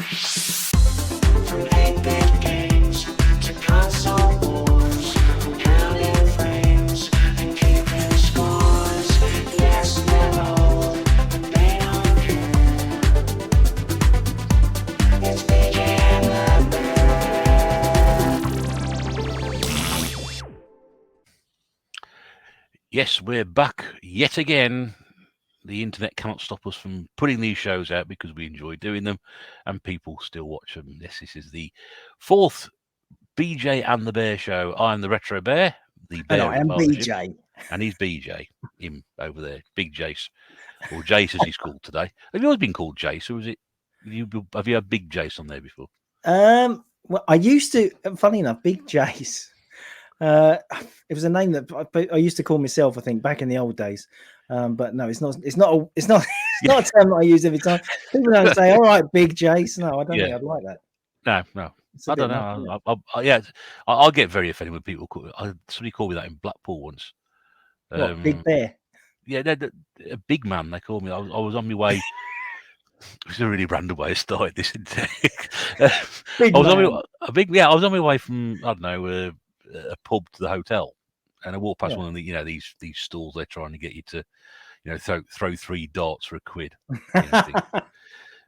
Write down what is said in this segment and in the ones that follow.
From 8-bit games to console wars, counting frames and keeping scores. Yes, they're old, but they don't care. It's BJ and the Bear. Yes, we're back yet again. The internet cannot stop us from putting these shows out because we enjoy doing them and people still watch them. Yes, this is the fourth BJ and the Bear show. I'm the Retro Bear, the Bear And I of am the partnership, BJ. and he's BJ, him over there, Big Jase, or Jase as he's called today. Have you always been called Jase, or is it? Have you had Big Jase on there before? Well, I used to. Funny enough, Big Jase. It was a name that I used to call myself, I think, back in the old days. But no, it's not. It's not a term that I use every time. People don't say, "All right, Big Jase." No, I don't think I'd like that. No. It's a I bit don't much, know. I'll get very offended when people call. Somebody called me that in Blackpool once. What, Big Bear? Yeah, a big man. They called me. I was on my way. It's a really random way to start this. I was on my way from I don't know a pub to the hotel, and I walked past one of the these stalls. They're trying to get you to throw 3 darts for £1.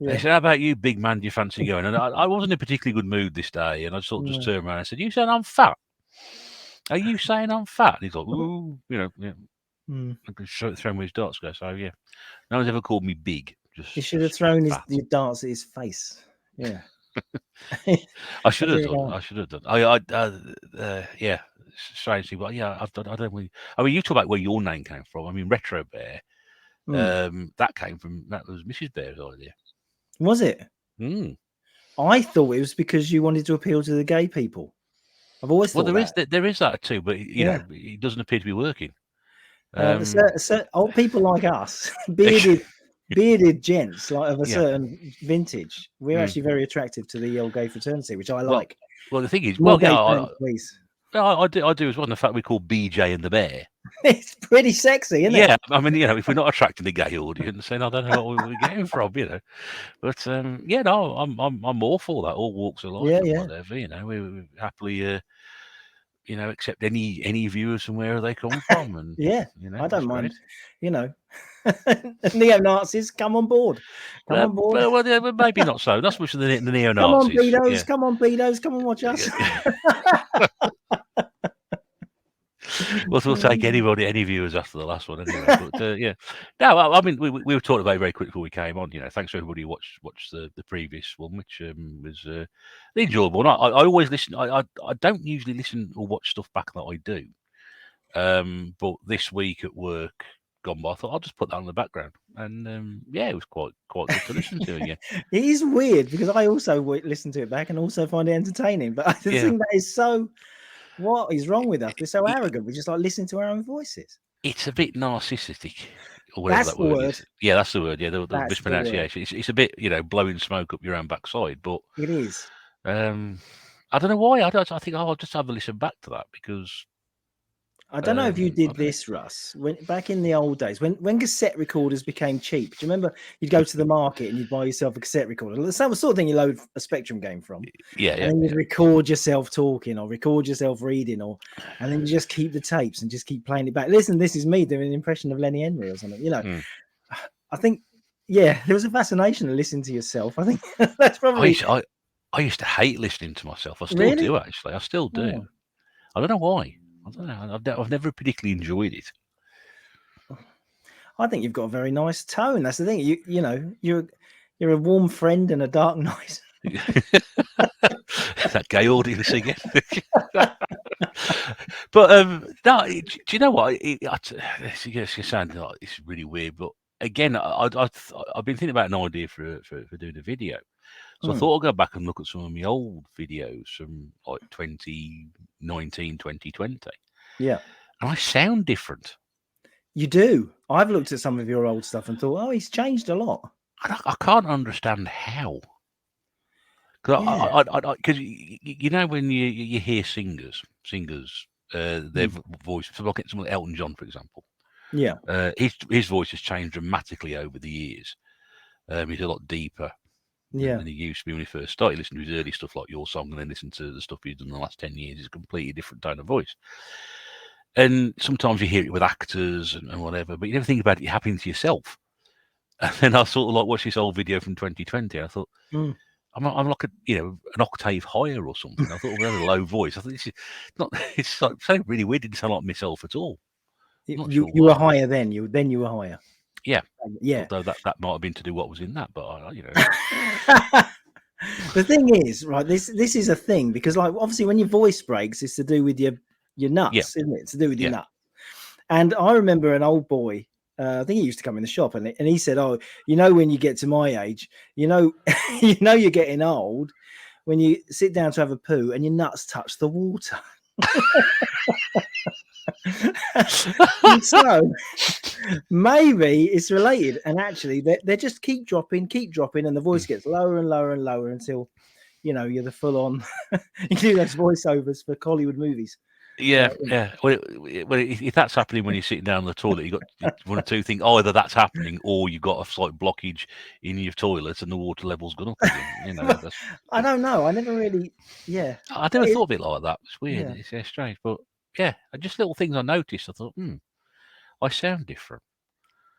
They said, "How about you, big man? Do you fancy going?" And I wasn't in a particularly good mood this day, and I sort of just turned around and said, "You saying I'm fat? Are you saying I'm fat?" And he's like, "Ooh, I could throw me his darts." Go, so yeah, no one's ever called me big. He should have thrown his darts at his face. Yeah, I should have done. Yeah, strangely, but yeah, I don't really. I mean, you talk about where your name came from. I mean, Retro Bear. That was Mrs. Bear's idea. Was it? I thought it was because you wanted to appeal to the gay people. I've always thought there is that too, but it doesn't appear to be working. Old people like us, bearded gents like of a certain vintage, we're actually very attractive to the old gay fraternity, which I like. Well, the thing is, please. I do as well. And the fact we call BJ and the Bear, it's pretty sexy, isn't it? Yeah, I mean, if we're not attracting the gay audience, then I don't know what we're getting from, But no, I'm all for that. All walks of life, whatever. We happily, accept any viewers from where they come from, and I don't mind. Neo-Nazis, come on board. Come on board. Well, maybe not so. Not so much the neo-Nazis. Come on, Beatos, come and watch us. We'll take any viewers after the last one anyway. But no, I mean we were talking about it very quickly before we came on. Thanks to everybody who watched the previous one, which was the enjoyable one. I always listen. I don't usually listen or watch stuff back that I do. But this week at work gone by, I thought I'll just put that on the background, and it was quite good to listen to again. It is weird because I also listen to it back and also find it entertaining, but I think that is so. What is wrong with us? We're so arrogant. We just like listening to our own voices. It's a bit narcissistic, or whatever that word is. Yeah, that's the word. Yeah, the mispronunciation. It's a bit, blowing smoke up your own backside. But it is. I don't know why. I think I'll just have a listen back to that because I don't know if you did this, Russ. Back in the old days, when cassette recorders became cheap, do you remember you'd go to the market and you'd buy yourself a cassette recorder? The same sort of thing you load a Spectrum game from. Yeah. And then you'd record yourself talking or record yourself reading, and then you just keep the tapes and just keep playing it back. Listen, this is me doing an impression of Lenny Henry or something. I think, there was a fascination of listening to yourself. I think that's probably. I used to hate listening to myself. I still do, actually. I still do. Oh. I don't know why. I don't know. I've never particularly enjoyed it. I think you've got a very nice tone. That's the thing. You're a warm friend and a dark night. That gay audience again. But no, do you know what? It sounds like it's really weird, but again, I've been thinking about an idea for doing a video. So I thought I'd go back and look at some of my old videos from like 2019, 2020. Yeah. And I sound different. You do. I've looked at some of your old stuff and thought, oh, he's changed a lot. I can't understand how. Because when you hear singers, their voice, so like someone like Elton John, for example. Yeah. His voice has changed dramatically over the years. He's a lot deeper. Yeah. than he used to be when he first started. Listen to his early stuff like Your Song, and then listen to the stuff he's done in the last 10 years. It's a completely different tone of voice. And sometimes you hear it with actors and whatever, but you never think about it happening to yourself. And then I sort of like watched this old video from 2020. I thought, Mm. I'm like an octave higher or something. I thought, well, I had a low voice. I thought this is not. It's like so really weird. Didn't sound like myself at all. I'm not sure You were why. higher then. You were higher. Yeah. Yeah. Although that might have been to do what was in that, but The thing is, right? This is a thing because, like, obviously, when your voice breaks, it's to do with your nuts, isn't it? It's to do with your Yeah. nut. And I remember an old boy. I think he used to come in the shop, and he said, "Oh, when you get to my age, you're getting old when you sit down to have a poo and your nuts touch the water." And so maybe it's related, and actually they just keep dropping, and the voice gets lower and lower and lower until you're the full on. You do those voiceovers for Hollywood movies. Yeah. Well, if that's happening when you're sitting down in the toilet, you got one or two things. Either that's happening, or you've got a slight blockage in your toilet, and the water level's gone up again. I don't know. I never really. Yeah. I never thought of it like that. It's weird. Yeah. It's strange, but yeah, just little things I noticed. I thought, I sound different.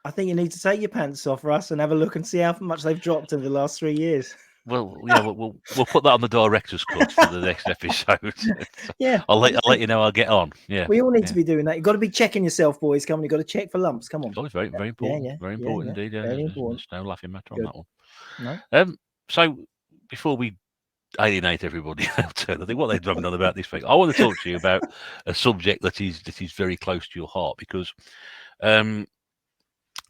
I think you need to take your pants off, Russ, and have a look and see how much they've dropped in the last 3 years. Well, yeah, we'll put that on the director's cut for the next episode. Yeah, I'll let you know how I get on. Yeah, we all need to be doing that. You've got to be checking yourself, boys. Come on, you've got to check for lumps. Come on. Oh, it's very important. Yeah, very important indeed. Yeah, very there's important. no laughing matter Good. on that one. No. So before we alienate everybody else, I think what they've done about this thing, I want to talk to you about a subject that is very close to your heart because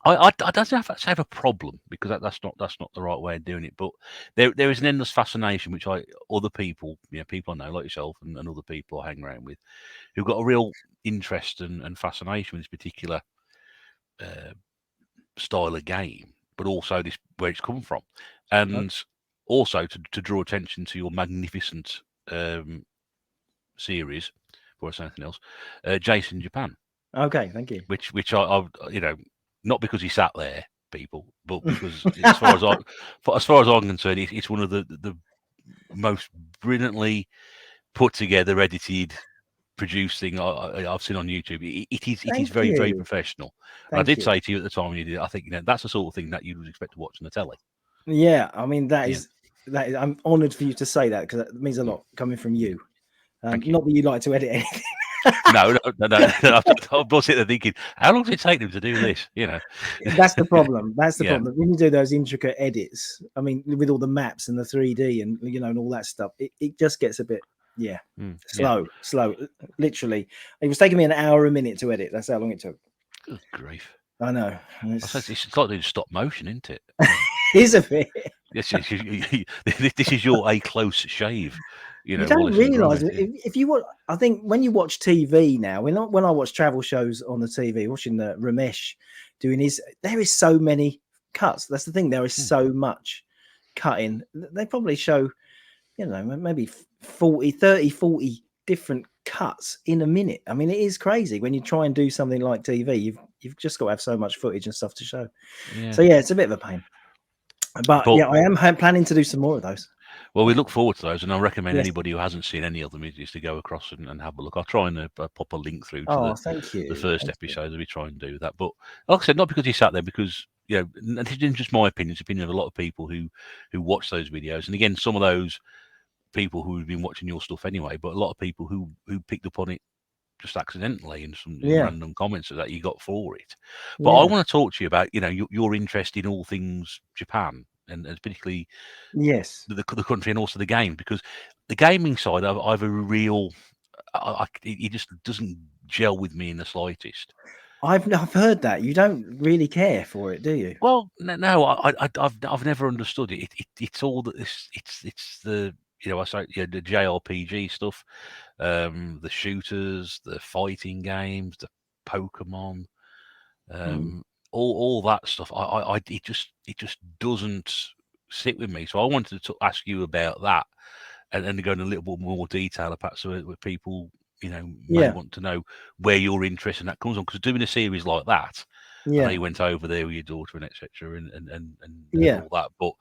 I don't have a problem because that's not the right way of doing it. But there is an endless fascination which other people, people I know like yourself and other people I hang around with, who've got a real interest and fascination with this particular style of game, but also this where it's come from, and also to draw attention to your magnificent series, before I say anything else, Jase in Japan. Okay, thank you. Which I not because he sat there, people, but because as far as I'm concerned, it's one of the most brilliantly put together, edited, produced thing I've seen on YouTube. It is very, very professional. And I did say to you at the time when you did it, I think that's the sort of thing that you would expect to watch on the telly. Yeah, I mean that is. I'm honoured for you to say that because that means a lot coming from you. Thank you. Not that you like to edit anything. No. I was sitting there thinking, how long does it take them to do this? That's the problem. That's the problem. When you do those intricate edits, I mean, with all the maps and the 3D and and all that stuff, it just gets a bit slow. Literally, it was taking me an hour a minute to edit. That's how long it took. Good grief! I know. It's like doing stop motion, isn't it? Is a bit. Yes, this is your a close shave. You don't realise if you watch. I think when you watch TV now, when I watch travel shows on the TV, watching the Ramesh doing there is so many cuts. That's the thing. There is so much cutting. They probably show, maybe 40 different cuts in a minute. I mean, it is crazy when you try and do something like TV. You've just got to have so much footage and stuff to show. Yeah. So it's a bit of a pain. But I am planning to do some more of those. Well, we look forward to those, and I recommend anybody who hasn't seen any of them is to go across and have a look. I'll try and pop a link through to the first episode. We try and do that. But like I said, not because he sat there, because it isn't just my opinion; it's the opinion of a lot of people who watch those videos. And again, some of those people who have been watching your stuff anyway, but a lot of people who picked up on it just accidentally and some random comments that you got for it. But I want to talk to you about your interest in all things Japan. And particularly the country and also the game, because the gaming side I've a real it just doesn't gel with me in the slightest. I've heard that you don't really care for it, do you? Well, no, I've never understood it. It's all that it's the I say the JRPG stuff, the shooters, the fighting games, the Pokemon. All that stuff, it just doesn't sit with me. So I wanted to ask you about that, and then go in a little bit more detail, perhaps, so that people may want to know where your interest in that comes on. Because doing a series like that, I know you went over there with your daughter and etc. and all that, but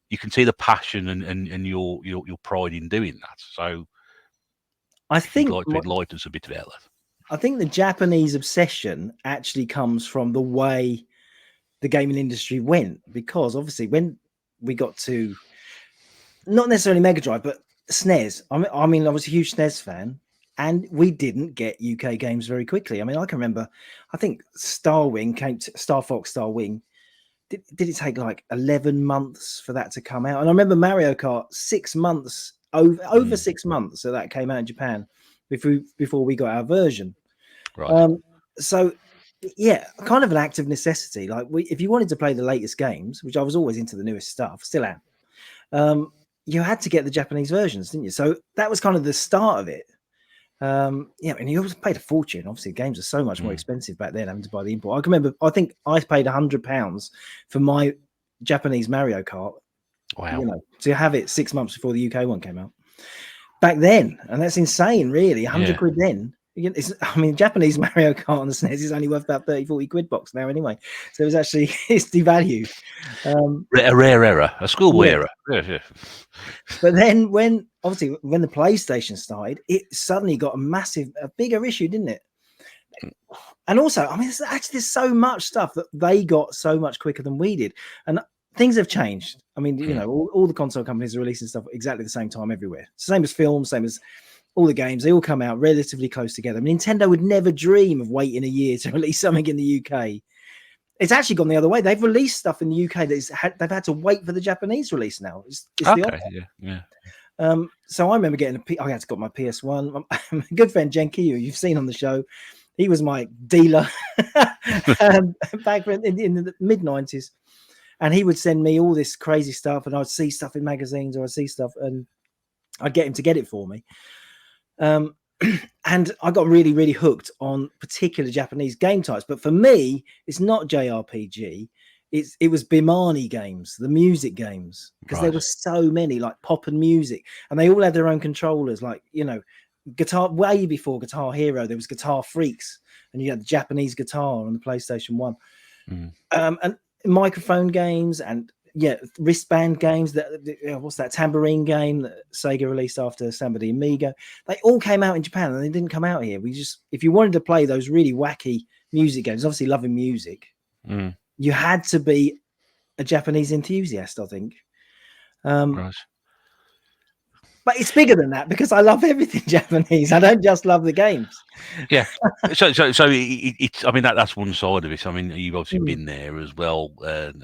you can see the passion and your pride in doing that. So I if you'd think like to enlighten us a bit about that. I think the Japanese obsession actually comes from the way the gaming industry went, because obviously when we got to not necessarily Mega Drive, but SNES. I mean, I was a huge SNES fan, and we didn't get UK games very quickly. I mean, I can remember, I think Star Fox Star Wing. Did it take like 11 months for that to come out? And I remember Mario Kart 6 months over 6 months, so that came out in Japan before we got our version. Right. So yeah, kind of an act of necessity. Like if you wanted to play the latest games, which I was always into the newest stuff, still am. You had to get the Japanese versions, didn't you? So that was kind of the start of it. Yeah, and you always paid a fortune. Obviously, games are so much more expensive back then, having to buy the import. I can remember, I think I paid £100 for my Japanese Mario Kart. Wow. You know, to have it 6 months before the UK one came out back then, and that's insane, really. 100 quid then. I mean, Japanese Mario Kart on the SNES is only worth about 30-40 quid box now anyway. So it was actually, it's devalued. A rare error, a schoolboy error. Yeah. But then when the PlayStation started, it suddenly got a bigger issue, didn't it? And also, I mean, there's so much stuff that they got so much quicker than we did. And things have changed. I mean, you know, all the console companies are releasing stuff exactly the same time everywhere. Same as films, same as all the games. They all come out relatively close together. I mean, Nintendo would never dream of waiting a year to release something in the UK. It's actually gone the other way. They've released stuff in the UK they've had to wait for the Japanese release now. It's the opposite. Yeah. So I remember I had to got my PS1. My good friend Genki, who you've seen on the show, he was my dealer back in the mid-90s. And he would send me all this crazy stuff, and I'd see stuff in magazines, or I'd see stuff, and I'd get him to get it for me. And I got really, really hooked on particular Japanese game types. But for me, it's not JRPG. It was Bimani games, the music games, because there were so many, like pop and music, and they all had their own controllers. Like, you know, guitar, way before Guitar Hero, there was Guitar Freaks, and you had the Japanese guitar on the PlayStation 1. And microphone games, and wristband games. What's that tambourine game that Sega released after Samba de Amigo? They all came out in Japan, and they didn't come out here. If you wanted to play those really wacky music games, obviously loving music, you had to be a Japanese enthusiast, I think. But it's bigger than that, because I love everything Japanese. I don't just love the games. Yeah. So it's. I mean, that's one side of it. I mean, you've obviously been there as well, and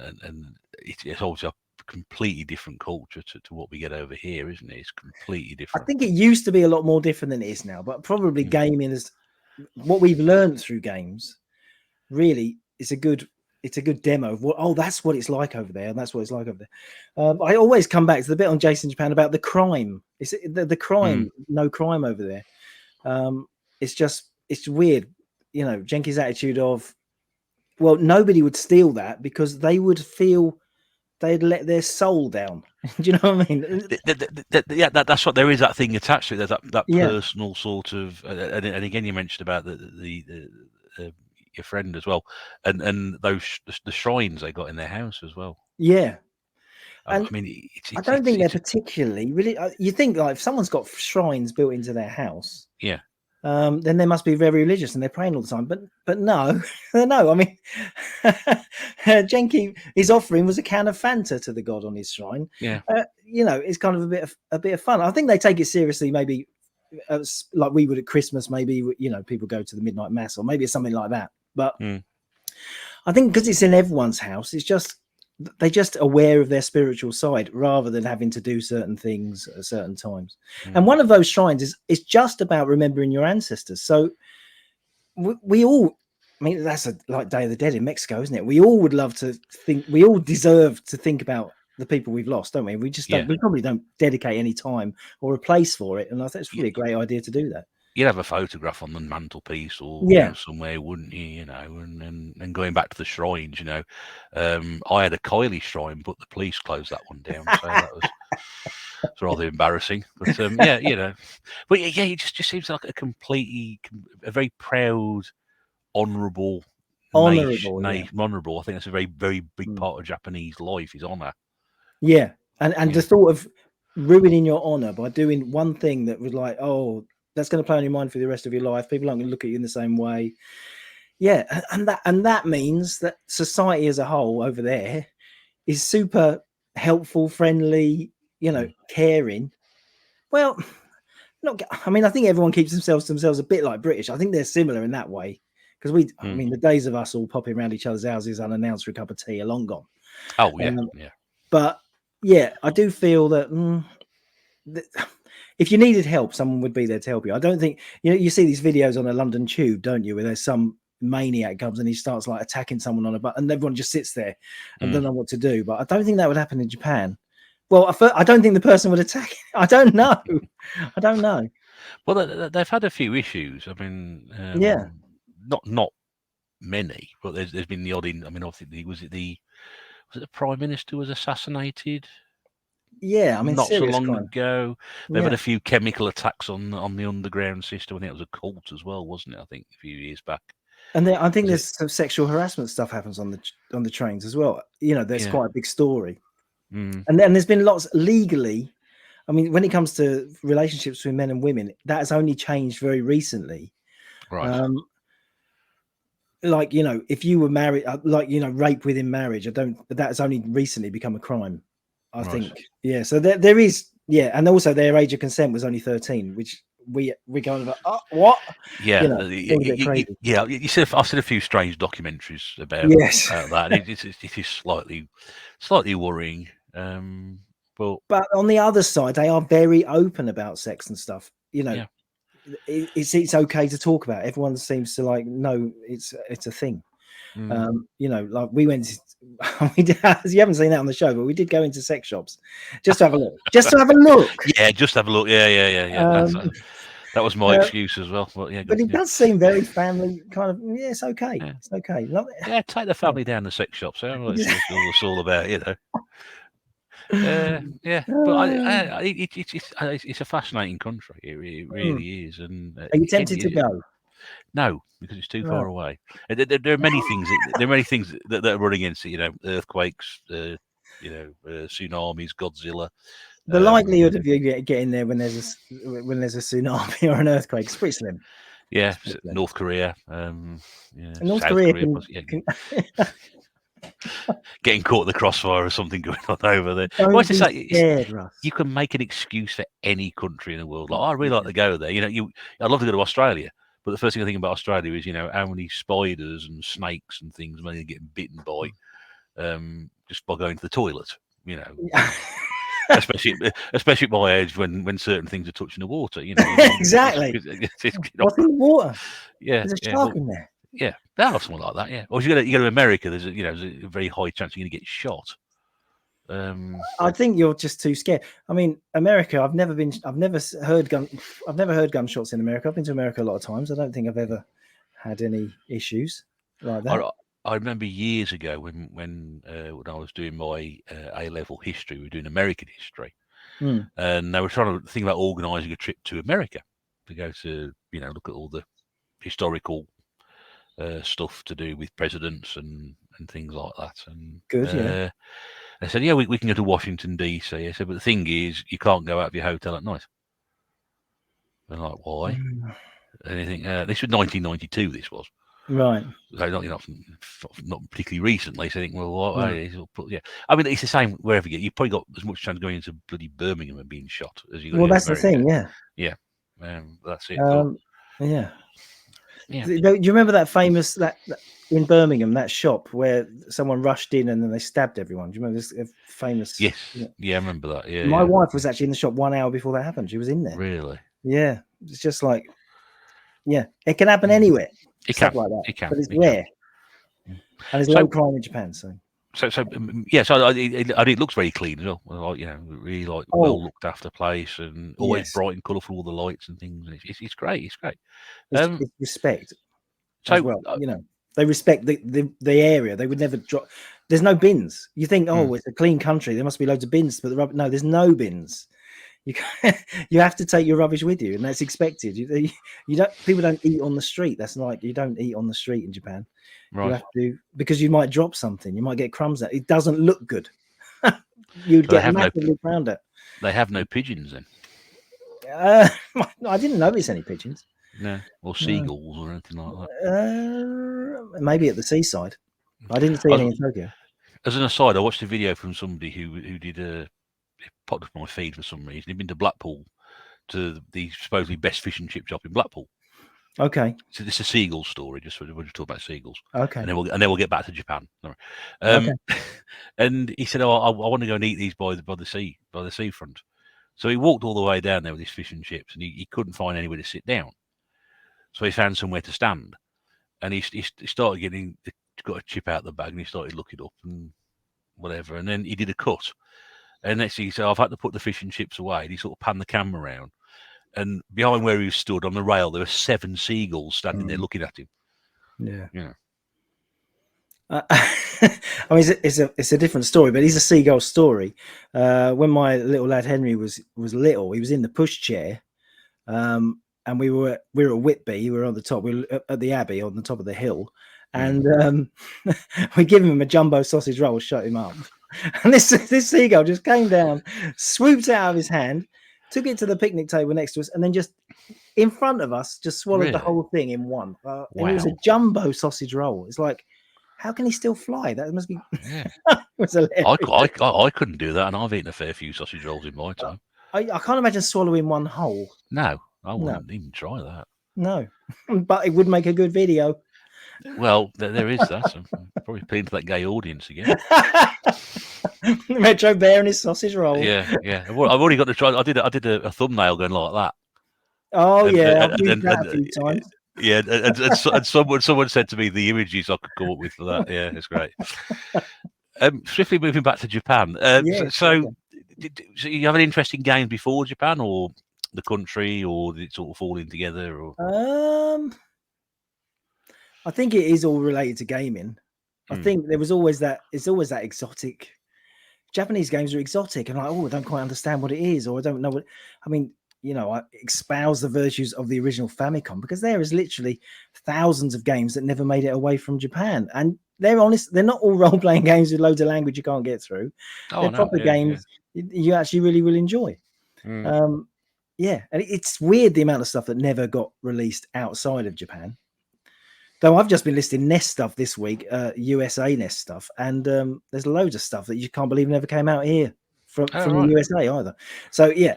it's obviously a completely different culture to what we get over here, isn't it? It's completely different. I think it used to be a lot more different than it is now, but probably gaming is what we've learned through games. Really, it's a good demo of that's what it's like over there, and that's what it's like over there. I always come back to the bit on Jase in Japan about the crime. It's the crime, no crime over there. It's weird, you know, Genki's attitude of, well, nobody would steal that because they would feel they'd let their soul down. Do you know what I mean? Yeah, that's what there is. That thing attached to it. There's that personal sort of, and again, you mentioned about the your friend as well, and those the shrines they got in their house as well. Yeah, I mean, I don't think they're particularly really. You think, like, if someone's got shrines built into their house, then they must be very religious and they're praying all the time. But no, no. I mean, Genki, his offering was a can of Fanta to the god on his shrine. Yeah, you know, it's kind of a bit of fun. I think they take it seriously, maybe like we would at Christmas. Maybe, you know, people go to the midnight mass, or maybe it's something like that. But I think because it's in everyone's house, it's just they're just aware of their spiritual side rather than having to do certain things at certain times. And one of those shrines is just about remembering your ancestors. So we all, I mean, that's like Day of the Dead in Mexico, isn't it? We all would love to think, we all deserve to think about the people we've lost, don't we? We just don't, we probably don't dedicate any time or a place for it. And I think it's really a great idea to do that. You'd have a photograph on the mantelpiece or you know, somewhere, wouldn't you? You know, and going back to the shrines, you know, I had a Kylie shrine, but the police closed that one down, so that was rather embarrassing. But yeah, you know, but yeah, it just seems like a very proud, honourable. Honourable. I think that's a very, very big part of Japanese life is honour. Yeah. And the thought of ruining your honor by doing one thing that was like, oh, that's going to play on your mind for the rest of your life. People aren't going to look at you in the same way. Yeah, and that means that society as a whole over there is super helpful, friendly, caring. Well, I mean, I think everyone keeps themselves a bit like British. I think they're similar in that way because I mean, the days of us all popping around each other's houses unannounced for a cup of tea are long gone. Oh yeah, yeah. But yeah, I do feel that, if you needed help, someone would be there to help you. I don't think you see these videos on a London tube, don't you, where there's some maniac comes and he starts like attacking someone on a bus, and everyone just sits there and don't know what to do. But I don't think that would happen in Japan. Well, I don't think the person would attack. I don't know. Well, they've had a few issues. I mean, Yeah. not many, but there's been the odd. I mean, obviously, was it the Prime Minister was assassinated? Yeah, I mean, not so long crime. ago. They've had a few chemical attacks on the underground system. I think it was a cult as well, wasn't it? I think a few years back. And I think there's some sexual harassment stuff happens on the trains as well. There's quite a big story. And there's been lots legally. I mean, when it comes to relationships between men and women, that has only changed very recently. Right. Like, if you were married, rape within marriage, that has only recently become a crime, I think. Yeah. So there is, and also their age of consent was only 13, which we kind of like, what? Yeah. A bit crazy. Yeah. I've seen a few strange documentaries about that. It is slightly worrying. But on the other side, they are very open about sex and stuff. It's okay to talk about. Everyone seems to like, no, it's a thing. Like we went, you haven't seen that on the show, but we did go into sex shops just to have a look. Yeah, just have a look. Yeah. That was my excuse as well. But it does seem very family kind of. Yeah, it's okay. Yeah. It's okay. Take the family down to sex shops. It's all about, but it's a fascinating country. It really is. And are you tempted to go? No, because it's too far away. There are many things. There are many things that are running against it. Earthquakes. Tsunamis, Godzilla. The likelihood of you getting there when there's a tsunami or an earthquake is pretty slim. Yeah, North Korea. North South Korea can getting caught in the crossfire or something going on over there. Don't be scared, Russ. You can make an excuse for any country in the world. Like, I really like to go there. I'd love to go to Australia, but the first thing I think about Australia is how many spiders and snakes and things are getting bitten by just by going to the toilet. Especially at my age when certain things are touching the water. Exactly. What's in the water? Yeah, there's a shark in there. Yeah, or something like that. Yeah, or if you go to America, there's a very high chance you're going to get shot. I think you're just too scared. I mean, America. I've never heard gunshots in America. I've been to America a lot of times. I don't think I've ever had any issues like that. I remember years ago when I was doing my A-level history, we were doing American history, and they were trying to think about organising a trip to America to go to look at all the historical stuff to do with presidents and things like that. And good, yeah. They said, we can go to Washington DC. I said, but the thing is, you can't go out of your hotel at night. They're like, why? And I think this was 1992. This was right. So not particularly recently. So I think, well, yeah. I mean, it's the same wherever you get. You've probably got as much chance going into bloody Birmingham and being shot as you got. Well, that's the thing, yeah. Yeah, that's it. Yeah. Do you remember that famous that in Birmingham, that shop where someone rushed in and then they stabbed everyone? Do you remember this famous? Yes. Yeah, I remember that. Yeah. My wife was actually in the shop 1 hour before that happened. She was in there. Really? Yeah. It's just like, it can happen anywhere. It can. Like that. It can. But it's rare. And there's low crime in Japan, so. So it looks very clean as well. Really well looked after place and always bright and colourful, all the lights and things. It's great. It's great. It's respect. As well, they respect the area. They would never drop. There's no bins. You think, it's a clean country. There must be loads of bins, but no, there's no bins. You have to take your rubbish with you, and that's expected. You don't. People don't eat on the street. That's like you don't eat on the street in Japan. Right. You have to, because you might drop something. You might get crumbs out. It doesn't look good. you'd So they get have no massively drowned at. they have no pigeons then. I didn't notice any pigeons. No, or seagulls or anything like that. Maybe at the seaside. I didn't see I any was- in Tokyo. As an aside, I watched a video from somebody who did a popped up my feed for some reason. He'd been to Blackpool to the supposedly best fish and chip shop in Blackpool. Okay. So this is a seagull story. Just we're just talking about seagulls, Okay. and then we'll get back to Japan. Okay. And he said, "Oh, I want to go and eat these by the seafront." So he walked all the way down there with his fish and chips, and he couldn't find anywhere to sit down. So he found somewhere to stand, and he started got a chip out the bag, and he started looking up and whatever, and then he did a cut. And next thing he said, I've had to put the fish and chips away. And he sort of panned the camera around, and behind where he stood on the rail, there were 7 seagulls standing there looking at him. Yeah. Yeah. I mean, it's a different story, but it's a seagull story. When my little lad Henry was little, he was in the pushchair, and we were at Whitby. We were on the top. We were at the Abbey on the top of the hill, and we give him a jumbo sausage roll, shut him up, and this seagull just came down, swooped out of his hand, took it to the picnic table next to us, and then just in front of us, just swallowed the Really? whole thing in one. And it was a Wow. jumbo sausage roll. It's like, how can he still fly? That must be. Yeah. It was hilarious. I couldn't do that, and I've eaten a fair few sausage rolls in my time. I can't imagine swallowing one whole. No, I wouldn't even try that. No, but it would make a good video. Well, there is that. I'm probably appealing to that gay audience again. Retro Bear and his sausage roll. Yeah. I've already got to try. I did a thumbnail going like that. Oh And- yeah, and- I've used and- that and- a few times. Yeah, and someone said to me the images I could come up with for that. Yeah, it's great. Swiftly moving back to Japan. Yeah, So you have an interest in games before Japan, or the country, or did it sort of fall in together? Or I think it is all related to gaming. I think there was always that. It's always that exotic. Japanese games are exotic, and like, oh, I don't quite understand what it is, or I don't know what. I mean, I espouse the virtues of the original Famicom, because there is literally thousands of games that never made it away from Japan, and they're honest. They're not all role playing games with loads of language you can't get through. They're proper games you actually really will enjoy. Yeah, and it's weird the amount of stuff that never got released outside of Japan. Though I've just been listing NES stuff this week, USA NES stuff, and there's loads of stuff that you can't believe never came out here from the USA either. So yeah,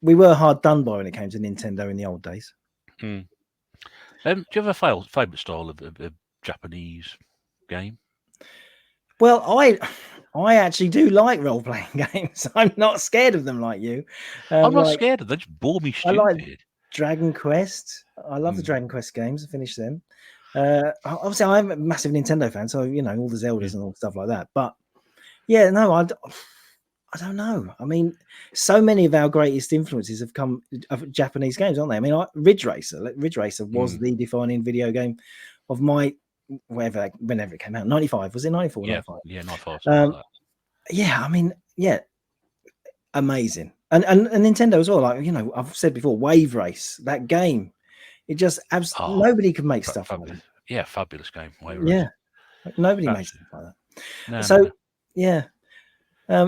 we were hard done by when it came to Nintendo in the old days. Do you have a favourite style of Japanese game? Well, I actually do like role playing games. I'm not scared of them like you. I'm not scared of them. They just bore me stupid. I like Dragon Quest. I love the Dragon Quest games. I finished them. Obviously, I'm a massive Nintendo fan, so all the Zeldas and all stuff like that. But yeah, no, I don't know. I mean, so many of our greatest influences have come of Japanese games, aren't they? I mean, Ridge Racer was the defining video game of my whenever it came out. 95, was it 94? Yeah, 95? yeah, 95. Like that. Yeah, I mean, yeah, amazing. And Nintendo as well. Like, I've said before, Wave Race, that game. It just nobody could make stuff like that. Yeah, fabulous game. Yeah, nobody makes stuff like that. No. Yeah.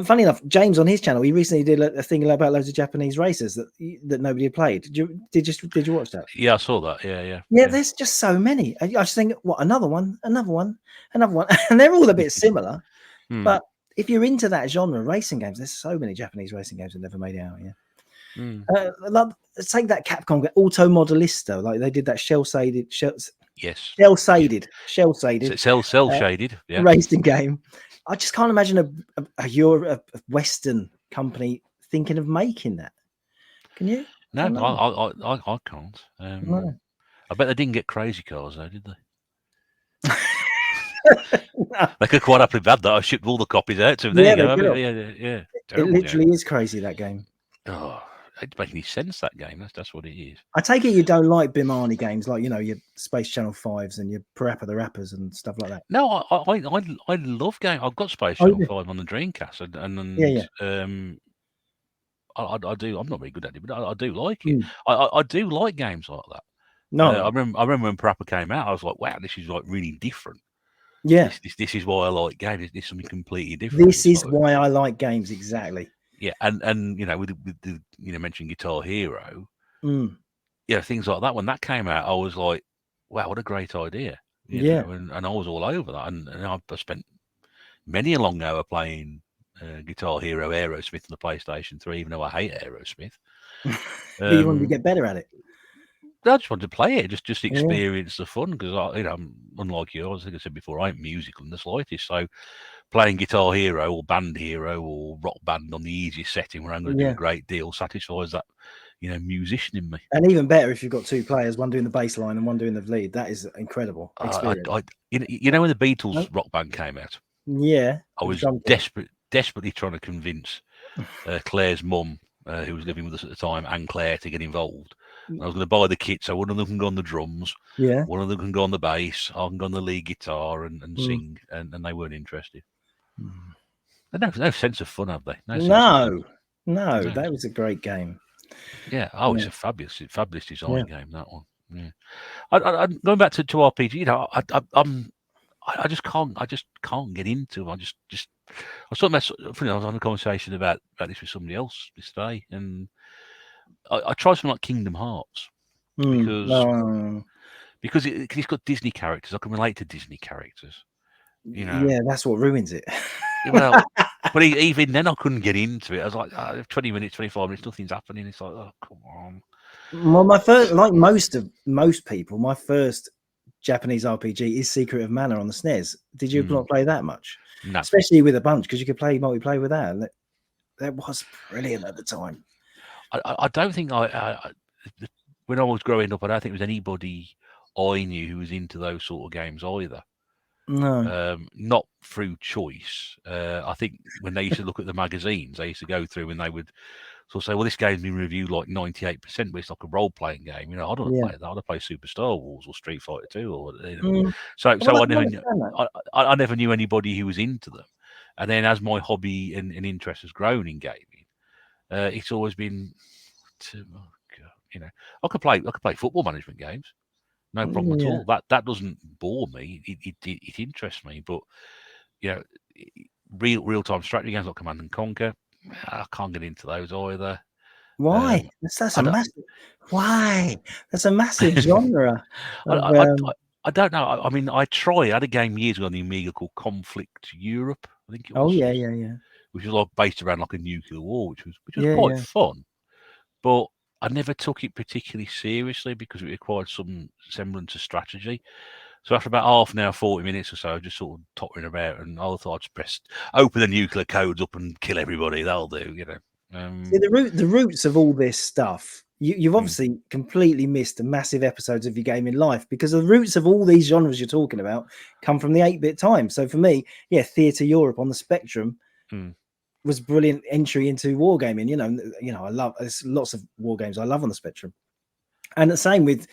Funny enough, James on his channel, he recently did a thing about loads of Japanese racers that nobody had played. Did you watch that? Yeah, I saw that. Yeah. There's just so many. I just think, what, another one, and they're all a bit similar. But if you're into that genre, racing games, there's so many Japanese racing games that never made it out. Yeah. Take that Capcom Auto Modelista, like they did that shell shaded racing game. I just can't imagine a Western company thinking of making that. Can you? No, I can't. No. I bet they didn't get Crazy Cars though, did they? No. They could quite happily have that. I shipped all the copies out to them. Yeah, There you go. they Yeah. It Terrible literally game. is crazy, that game. Oh, it doesn't make any sense, that game. That's what it is. I take it you don't like Bimani games, like your Space Channel 5s and your Parappa the Rappers and stuff like that. No, I love game. I've got Space Channel 5 on the Dreamcast, and I do. I'm not very good at it, but I do like it. I do like games like that. No, I remember when Parappa came out, I was like, wow, this is like really different. Yeah. This is why I like games. This is something completely different. This It's is like, why I like games. Exactly. yeah, and with the mentioning Guitar Hero, Mm. things like that. When that came out, I was like, wow, what a great idea. Yeah. And I was all over that, and I spent many a long hour playing Guitar Hero Aerosmith on the PlayStation 3, even though I hate Aerosmith. But you wanted to get better at it. I just wanted to play it, just Yeah. experience the fun, because I'm unlike you. I think I said before, I ain't musical in the slightest. So playing Guitar Hero or Band Hero or Rock Band on the easiest setting where I'm going to do Yeah. a great deal satisfies that musician in me. And even better if you've got two players, one doing the bass line and one doing the lead. That is incredible experience. When the Beatles Rock Band came out, Yeah. I with was drum kit. desperately trying to convince Claire's mum, who was living with us at the time, and Claire to get involved. And I was going to buy the kit so one of them can go on the drums, Yeah. one of them can go on the bass, I can go on the lead guitar and sing, and they weren't interested. They have no sense of fun, have they? No sense of fun. No, that was a great game. Yeah. Oh, Yeah. it's a fabulous design Yeah. game, that one. Yeah. I going back to RPG. I just can't get into them. I was talking about. I was on a conversation about this with somebody else this day, and I tried something like Kingdom Hearts because Oh, it's got Disney characters. I can relate to Disney characters. yeah, that's what ruins it. Well, but even then, I couldn't get into it. I was like, 20 minutes, 25 minutes, nothing's happening. It's like, oh, come on. Well, my first, like most people, my first Japanese RPG is Secret of Mana on the SNES. Did you not play that much? No. Especially with a bunch, because you could play multiplayer with that. And that was brilliant at the time. I don't think when I was growing up, I don't think there was anybody I knew who was into those sort of games either. No. Not through choice. I think when they used to look at the magazines, they used to go through and they would sort of say, well, this game's been reviewed like 98%, but it's like a role-playing game. I don't want to play that. I want to play Super Star Wars or Street Fighter 2 or So Well, I never knew, I never knew anybody who was into them. And then as my hobby and interest has grown in gaming, it's always been I could play football management games, no problem at all. That doesn't bore me. It interests me. But real time strategy games like Command and Conquer, I can't get into those either. Why? That's a massive. Why? That's a massive genre. I don't know. I mean, I had a game years ago on the Amiga called Conflict Europe. I think it was. Oh yeah. Which was like based around like a nuclear war, which was Yeah, quite fun. But I never took it particularly seriously because it required some semblance of strategy. So after about half an hour, 40 minutes or so, just sort of tottering about, and I thought I'd just open the nuclear codes up and kill everybody. That'll do, See, the roots of all this stuff, you've obviously completely missed the massive episodes of your gaming life, because the roots of all these genres you're talking about come from the 8-bit time. So for me, Theatre Europe on the Spectrum was brilliant entry into wargaming. I love, there's lots of war games I love on the Spectrum, and the same with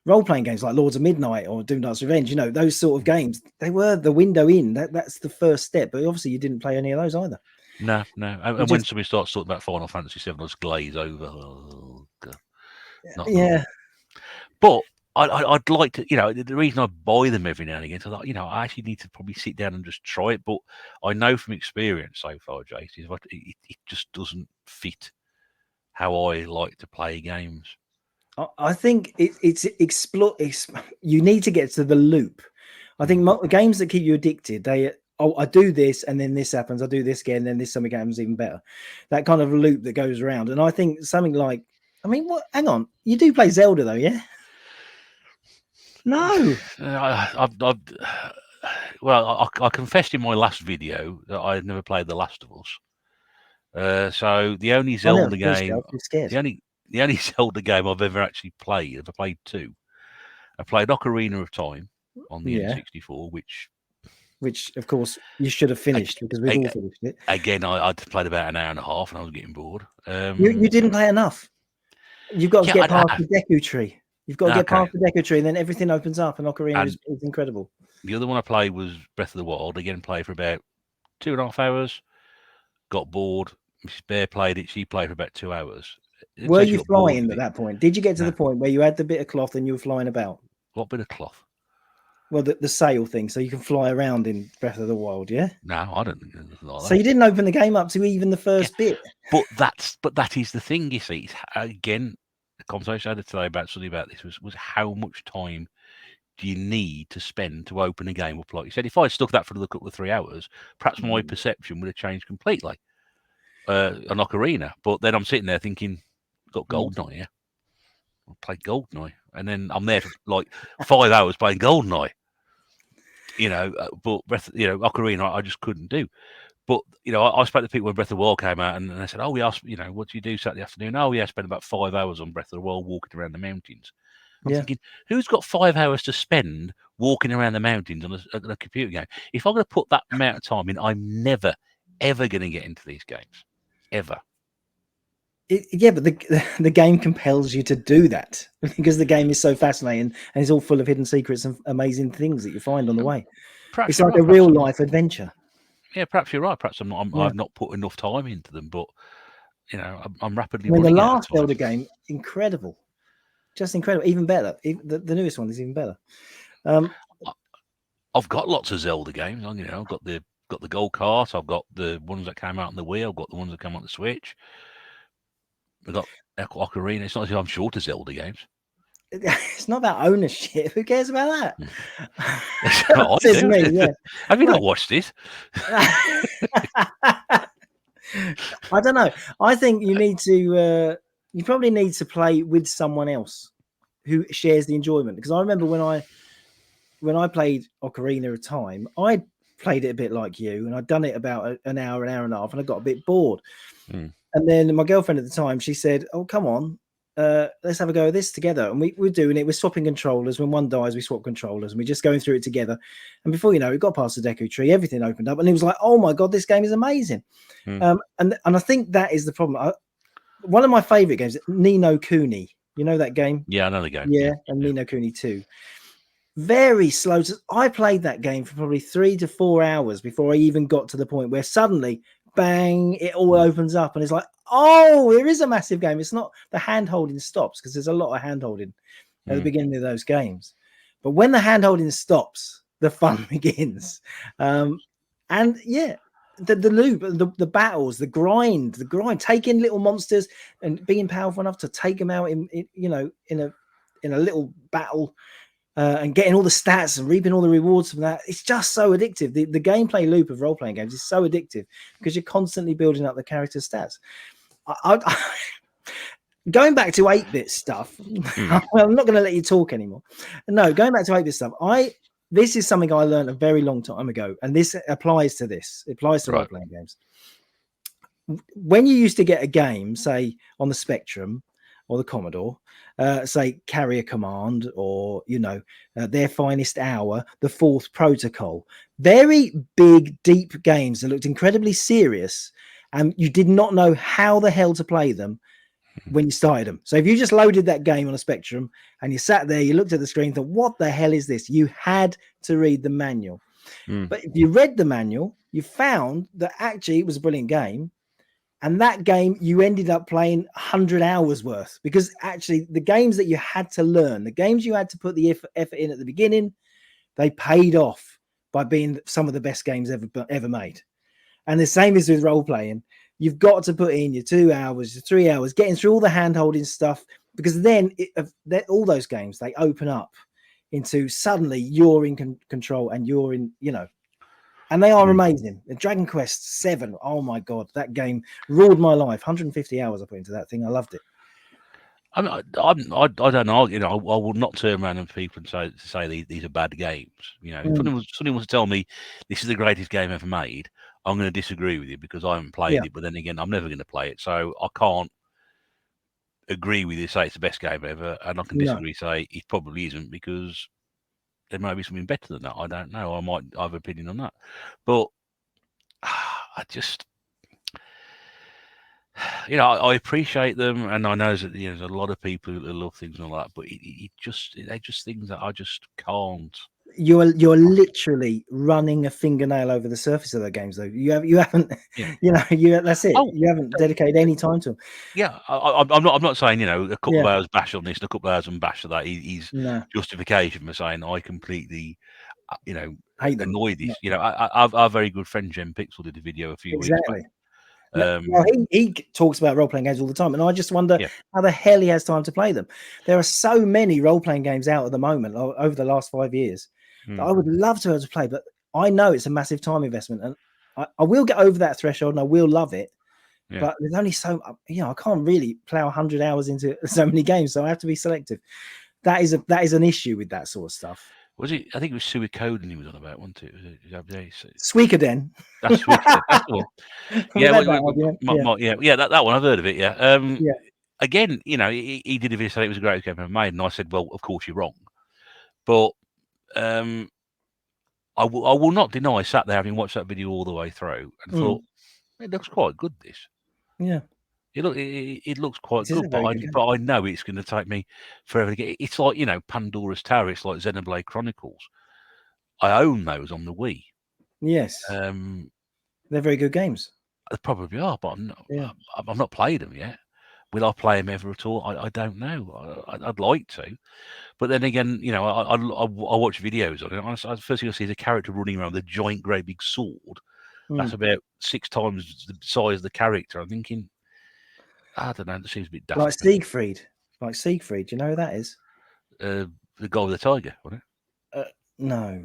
role-playing games like Lords of Midnight or Doom Dark's Revenge. Those sort of games, they were the window in. That's the first step. But obviously you didn't play any of those either. No. And when somebody starts talking about Final Fantasy VII, I just glaze over. Oh, God. Not But I'd like to, the reason I buy them every now and again, so I actually need to probably sit down and just try it. But I know from experience so far, Jase, it just doesn't fit how I like to play games. I think it's you need to get to the loop. I think games that keep you addicted, I do this and then this happens. I do this again, and then this something happens even better. That kind of loop that goes around. And I think something like, hang on, you do play Zelda though, yeah? No. I confessed in my last video that I had never played The Last of Us. So the only Zelda game, the only Zelda game I've ever actually played, I've played two. I played Ocarina of Time on the N64, which of course you should have finished, because we've all finished it. Again, I'd played about an hour and a half and I was getting bored. You didn't play enough. You've got to get past the Deku Tree. You've got to get past the Deku Tree, and then everything opens up, and Ocarina is incredible. The other one I played was Breath of the Wild. Again, played for about 2.5 hours. Got bored. Mrs. Bear played it. She played for about 2 hours. Were you flying at that point? Did you get to the point where you had the bit of cloth and you were flying about? What bit of cloth? Well, the sail thing, so you can fly around in Breath of the Wild, yeah? No, I don't think anything like So that. you didn't open the game up to even the first bit. But that is the thing, you see. Again, the conversation I had today about something about this was how much time do you need to spend to open a game up? Like you said, if I stuck that for another couple of 3 hours, perhaps my perception would have changed completely. On Ocarina, but then I'm sitting there thinking, got Goldeneye here. I'll play Goldeneye, and then I'm there for like 5 hours playing Goldeneye. But Ocarina, I just couldn't do. But I spoke to people when Breath of the Wild came out, and they said, "Oh, yeah, what do you do Saturday afternoon?" Oh, yeah, I spent about 5 hours on Breath of the Wild walking around the mountains. I'm thinking, who's got 5 hours to spend walking around the mountains on a computer game? If I'm going to put that amount of time in, I'm never, ever going to get into these games, ever. But the game compels you to do that because the game is so fascinating and it's all full of hidden secrets and amazing things that you find on the way. Perhaps It's you're like right, a real life adventure. Yeah, perhaps you're right. Perhaps I've not put enough time into them, but I'm rapidly I mean, the running out of last time. Zelda game, incredible, just incredible, even better. The newest one is even better. I've got lots of Zelda games. I've got the Gold Cart. I've got the ones that came out on the Wii. I've got the ones that came out on the Switch. I've got Ocarina. It's not as if I'm short of Zelda games. It's not about ownership. Who cares about that? I Says do. me, yeah. Have you not watched it? I don't know. I think you need to. You probably need to play with someone else who shares the enjoyment. Because I remember when I played Ocarina of Time, I played it a bit like you, and I'd done it about an hour and a half, and I got a bit bored. And then my girlfriend at the time, she said, "Oh, come on, let's have a go at this together." And we're doing it. We're swapping controllers. When one dies, we swap controllers, and we're just going through it together. And before you know it, we got past the Deku Tree. Everything opened up, and it was like, "Oh my god, this game is amazing!" And I think that is the problem. One of my favorite games, Ni no Kuni. You know that game? Yeah, I know the game. Yeah, and Ni no Kuni 2. Very slow. I played that game for probably 3 to 4 hours before I even got to the point where suddenly, bang, it all opens up and it's like, oh, there is a massive game. It's not the hand holding stops because there's a lot of hand holding at the beginning of those games. But when the hand holding stops, the fun begins. And yeah, the loop, the battles, the grind, taking little monsters and being powerful enough to take them out in a little battle. And getting all the stats and reaping all the rewards from that. It's just so addictive. The gameplay loop of role-playing games is so addictive because you're constantly building up the character stats. Going back to 8-bit stuff, I'm not going to let you talk anymore. No, going back to 8-bit stuff, this is something I learned a very long time ago, and this applies to this. It applies to role-playing games. When you used to get a game, say, on the Spectrum, or the Commodore, say Carrier Command, or Their Finest Hour, The Fourth Protocol, very big, deep games that looked incredibly serious, and you did not know how the hell to play them when you started them. So if you just loaded that game on a Spectrum and you sat there, you looked at the screen, thought, "What the hell is this?" You had to read the manual. But if you read the manual, you found that actually it was a brilliant game. And that game, you ended up playing 100 hours worth because actually the games that you had to learn, the games you had to put the effort in at the beginning, they paid off by being some of the best games ever made. And the same is with role playing. You've got to put in your 2 hours, your 3 hours, getting through all the hand holding stuff, because then all those games, they open up into suddenly you're in control and you're in, and they are amazing. And Dragon Quest 7, oh my god, that game ruled my life. 150 hours I put into that thing. I loved it. I don't know. I will not turn around and people and say these are bad games. If somebody wants to tell me this is the greatest game ever made, I'm going to disagree with you because I haven't played it. But then again, I'm never going to play it, so I can't agree with you. Say it's the best game ever, and I can disagree. Say it probably isn't because there might be something better than that. I don't know. I might have an opinion on that, but I just. I appreciate them, and I know that there's a lot of people who love things and all that, but they're just things that I just can't. you're literally running a fingernail over the surface of the games, though. You haven't, Yeah. that's it. Oh, You haven't dedicated any time to them. yeah. I'm not saying a couple of Yeah. hours bash on this and a couple of hours on bash on that. He's No, justification for saying I completely, hate them. annoy this. No, Our very good friend Jen Pixel did a video a few weeks back. exactly. Well, he talks about role-playing games all the time, and I just wonder how the hell he has time to play them. There are so many role-playing games out at the moment over the last 5 years that I would love to be able to play, but I know it's a massive time investment, and I will get over that threshold and I will love it. Yeah. But there's only so, I can't really plow 100 hours into so many games, so I have to be selective. That is an issue with that sort of stuff. Was it? I think it was Suikoden he was on about, wasn't it? Suikoden. That's Suikoden. That's the one. Yeah, that one. I've heard of it. Yeah. Yeah. Again, he did a video saying it was a great game ever made, and I said, well, of course you're wrong, but I will not deny I sat there having watched that video all the way through and thought it looks quite good. This. Yeah. It looks quite This is good, a very good game. but I know it's going to take me forever to get. It's like Pandora's Tower. It's like Xenoblade Chronicles. I own those on the Wii. Yes. They're very good games. They probably are, but I've not played them yet. Will I play them ever at all? I don't know. I'd like to, but then again, I watch videos on it. The first thing I see is a character running around with a giant, great big sword. That's about 6 times the size of the character. I'm thinking, I don't know. It seems a bit daft. Like Siegfried. Do you know who that is? The guy with the tiger, wasn't it? No.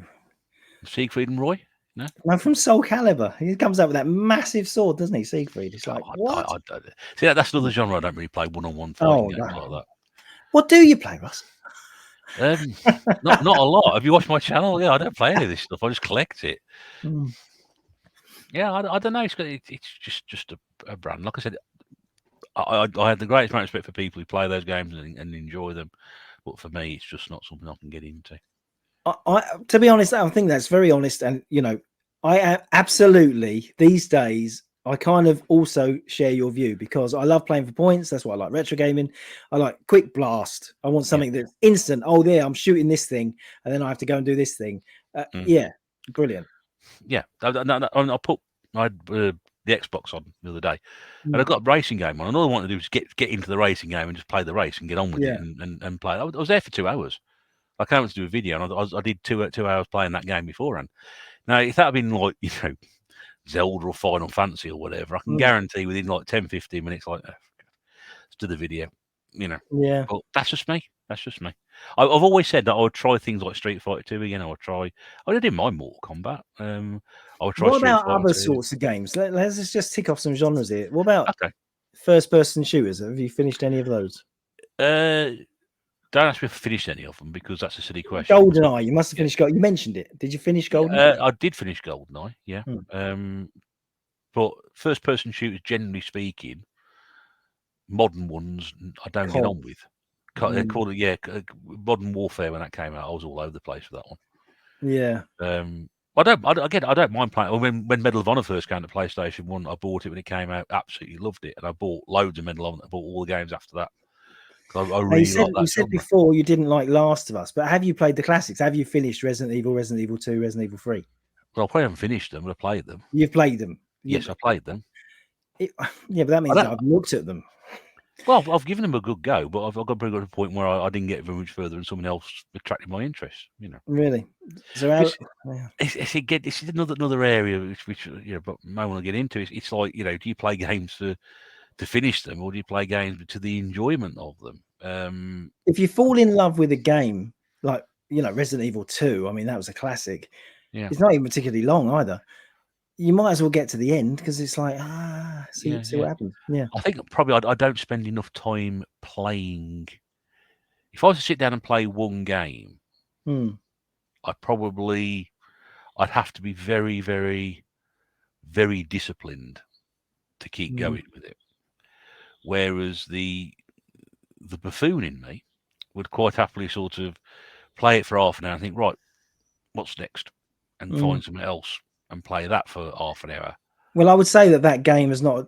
Siegfried and Roy? No? No, from Soul Calibur. He comes out with that massive sword, doesn't he, Siegfried? It's like, what? See, that's another genre I don't really play, one-on-one fighting games like that. What do you play, Russ? Not a lot. Have you watched my channel? Yeah, I don't play any of this stuff. I just collect it. Yeah, I don't know. It's just a brand. Like I said, I had the greatest amount of respect for people who play those games and enjoy them, but for me, it's just not something I can get into. To be honest, I think that's very honest, and I absolutely these days I kind of also share your view because I love playing for points. That's why I like retro gaming. I like quick blast. I want something that's instant. Oh, there, I'm shooting this thing, and then I have to go and do this thing. Yeah, brilliant. Yeah, I put the Xbox on the other day, and I got a racing game on. And all I wanted to do was get into the racing game and just play the race and get on with it and play. I was there for 2 hours. I came to do a video, and I did 2 hours playing that game beforehand. Now, if that had been like Zelda or Final Fantasy or whatever, I can guarantee within like 10-15 minutes, like let's do the video. Yeah. But that's just me. I've always said that I would try things like Street Fighter 2 again. I didn't mind Mortal Kombat. I would try. What about other sorts of games? Let's just tick off some genres here. What about first-person shooters? Have you finished any of those? Don't ask me if I finished any of them because that's a silly question. GoldenEye, you must have finished. You mentioned it. Did you finish GoldenEye? I did finish GoldenEye. Yeah. But first-person shooters, generally speaking, modern ones I don't get on with. They called it Modern Warfare when that came out. I was all over the place with that one. Yeah. I don't mind playing. When Medal of Honor first came to PlayStation 1, I bought it when it came out. Absolutely loved it, and I bought loads of Medal of Honor. I bought all the games after that. I really like that. You said before you didn't like Last of Us, but have you played the classics? Have you finished Resident Evil 2, Resident Evil 3? Well, I probably haven't finished them, but I played them. You've played them? Yes, I played them. Yeah, but that means that I've looked at them. Well, I've given them a good go, but I've got to a point where I didn't get very much further, and someone else attracted my interest. Really? So this is another area which but I want to get into. It's like do you play games to finish them, or do you play games to the enjoyment of them? If you fall in love with a game like Resident Evil 2, I mean that was a classic. Yeah, it's not even particularly long either. You might as well get to the end because it's like see what happens. Yeah, I think probably I don't spend enough time playing. If I was to sit down and play one game, I'd have to be very, very, very disciplined to keep going with it. Whereas the buffoon in me would quite happily sort of play it for half an hour and think, right, what's next, and find something else and play that for half an hour. Well, I would say that game has not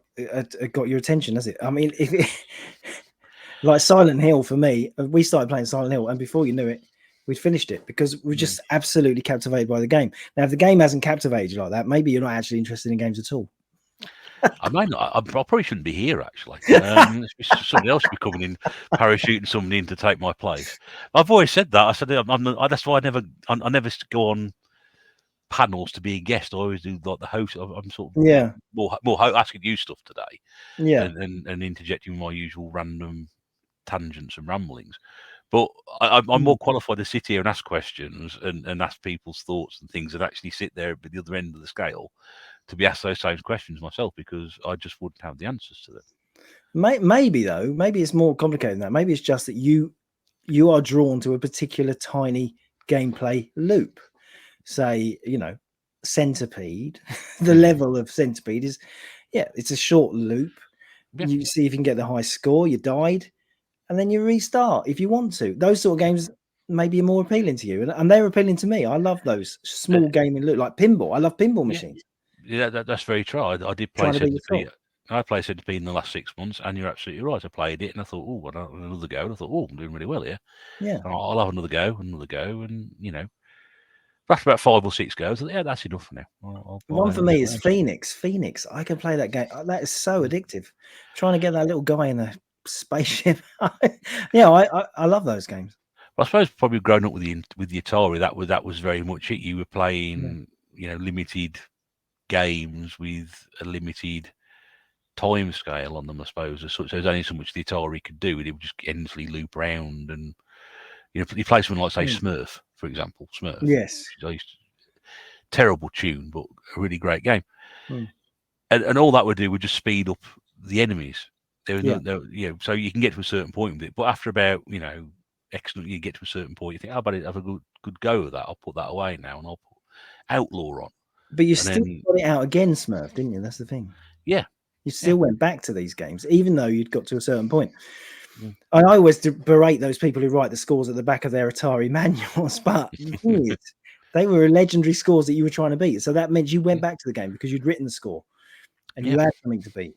got your attention, has it? I mean, like Silent Hill for me, we started playing Silent Hill, and before you knew it, We'd finished it because we're Mm. just absolutely captivated by the game. Now, if the game hasn't captivated you like that, maybe you're not actually interested in games at all. I might not. I probably shouldn't be here. Actually, somebody else should be coming in, parachuting somebody in to take my place. I've always said that. I said that's why I never go on panels to be a guest. I always do like the host. I'm sort of Yeah, more asking you stuff today, yeah. and interjecting my usual random tangents and ramblings. But I'm Mm. more qualified to sit here and ask questions and ask people's thoughts and things, and actually sit there at the other end of the scale to be asked those same questions myself, because I just wouldn't have the answers to them. Maybe though, maybe it's more complicated than that. Maybe it's just that you are drawn to a particular tiny gameplay loop. Say, Centipede. The level of Centipede is, it's a short loop. Yeah. You see if you can get the high score. You died, and then you restart if you want to. Those sort of games maybe are more appealing to you, and they're appealing to me. I love those small gaming loop, like pinball. I love pinball machines. Yeah, that's very true. I did play Trying to beat Centipede. yourself. I played Centipede in the last 6 months, and you're absolutely right. I played it, and I thought, oh, another go. And I thought, oh, I'm doing really well here. Yeah. And I'll have another go, and after about 5 or 6 goes, I thought, yeah, that's enough for now. One for me is Phoenix. Phoenix. I can play that game. That is so addictive. Trying to get that little guy in a spaceship. I love those games. I suppose probably growing up with the Atari, that was very much it. You were playing, limited games with a limited time scale on them, I suppose. So there's only so much the Atari could do. It would just endlessly loop around, and you play something like, say, Smurf, for example. Smurf. Yes. Terrible tune, but a really great game. Mm. And all that would do would just speed up the enemies. There was so you can get to a certain point with it, but after about excellent, you get to a certain point, you think, "How about it? Have a good go of that. I'll put that away now, and I'll put Outlaw on." But you still got it out again, Smurf, didn't you? That's the thing. Yeah, you still went back to these games, even though you'd got to a certain point. Mm. I always berate those people who write the scores at the back of their Atari manuals, but the thing is, they were legendary scores that you were trying to beat. So that meant you went back to the game because you'd written the score and you had something to beat.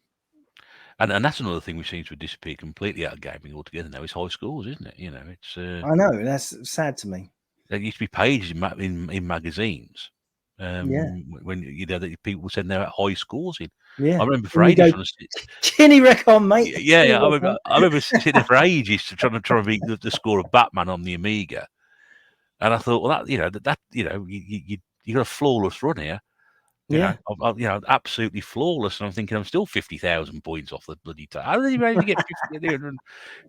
And that's another thing which seems to have disappeared completely out of gaming altogether now. Is high scores, isn't it? It's. I know, and that's sad to me. There used to be pages in magazines. When people would send their high scores in. Yeah, I remember for ages Ginny Recon, mate. Yeah, I remember sitting there for ages trying to beat the score of Batman on the Amiga, and I thought, well, you got a flawless run here. Absolutely flawless. And I'm thinking, I'm still 50,000 points off the bloody time. How did they manage to get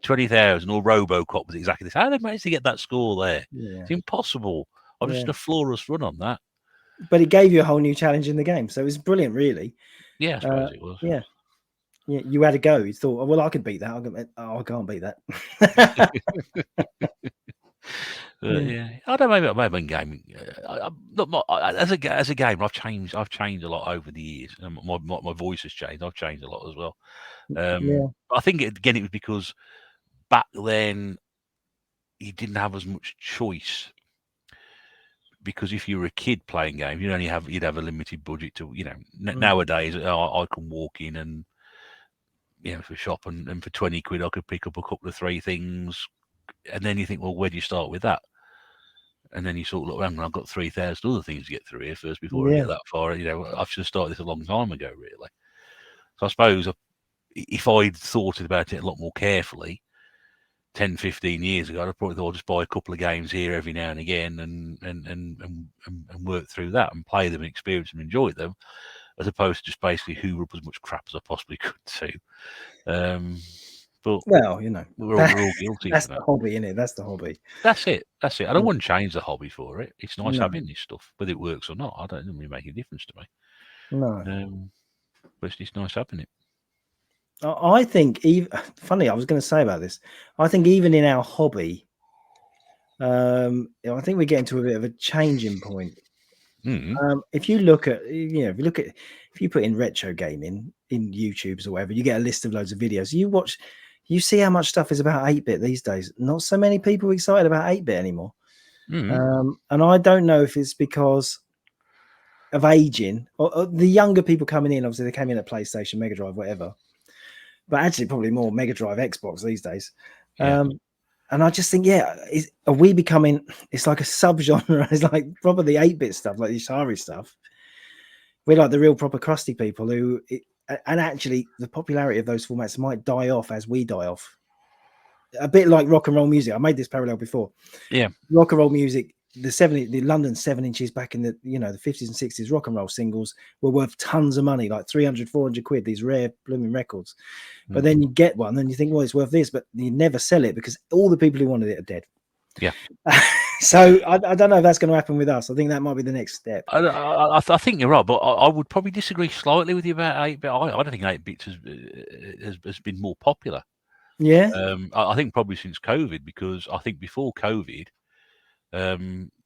20,000? Or RoboCop was exactly this. How did they manage to get that score there? Yeah. It's impossible. I'm just a flawless run on that. But it gave you a whole new challenge in the game, so it was brilliant, really. Yeah, I suppose it was. Yeah, you had a go. You thought, well, I could beat that. I can't beat that. I don't know. Maybe in gaming, as a gamer, I've changed a lot over the years. And my voice has changed. I've changed a lot as well. I think again it was because back then you didn't have as much choice. Because if you were a kid playing games, you'd have a limited budget to Nowadays, I can walk in and for shop and for 20 quid I could pick up a couple of 3 things, and then you think, well, where do you start with that? And then you sort of look around, and I've got 3,000 other things to get through here first before I get that far. I should have started this a long time ago, really. So I suppose if I'd thought about it a lot more carefully 10, 15 years ago, I'd probably thought I'd just buy a couple of games here every now and again and work through that and play them and experience them and enjoy them, as opposed to just basically hoover up as much crap as I possibly could do. But well, we're all guilty. That's the hobby, isn't it? That's the hobby. That's it. I don't want to change the hobby for it. It's nice having this stuff, whether it works or not. It doesn't really make a difference to me. No, but it's nice having it. I think funny, I was going to say about this. I think even in our hobby, I think we're getting to a bit of a changing point. If you look at, if you put in retro gaming in YouTube's or whatever, you get a list of loads of videos. You see how much stuff is about 8-bit these days. Not so many people are excited about 8-bit anymore. And I don't know if it's because of aging or the younger people coming in. Obviously, they came in at PlayStation, Mega Drive, whatever. But actually, probably more Mega Drive, Xbox these days. and I just think, are we becoming? It's like a subgenre. It's like probably 8-bit stuff, like the Atari stuff. We're like the real proper crusty people and actually the popularity of those formats might die off as we die off. A bit like rock and roll music. I made this parallel before. Yeah. Rock and roll music, the London 7-inches back in the the 50s and 60s, rock and roll singles were worth tons of money, like 300, 400 quid, these rare blooming records. But then you get one and you think, well, it's worth this, but you never sell it because all the people who wanted it are dead. Yeah. So I don't know if that's going to happen with us. I think that might be the next step. I think you're right, but I would probably disagree slightly with you about 8-bit. I don't think 8-bit has been more popular. Yeah. I think probably since COVID, because I think before COVID, there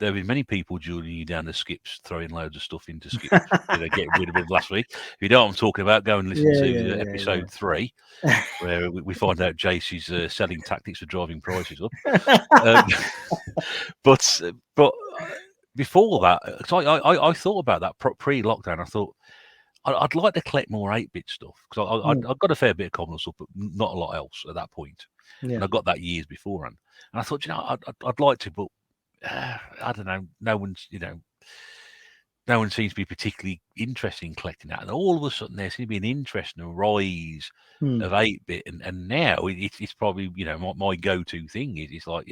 have been many people joining you down the skips, throwing loads of stuff into skips, getting rid of it last week. If you know what I'm talking about, go and listen to episode 3, where we find out Jase's selling tactics for driving prices up. But before that, I thought about that pre-lockdown. I thought I'd like to collect more 8-bit stuff because I've got a fair bit of common stuff, but not a lot else at that point. Yeah. And I got that years beforehand. And I thought, I'd like to, but I don't know. No one seems to be particularly interested in collecting that. And all of a sudden, there seems to be an interest and a rise of 8-bit, and now it's probably my go-to thing is it's like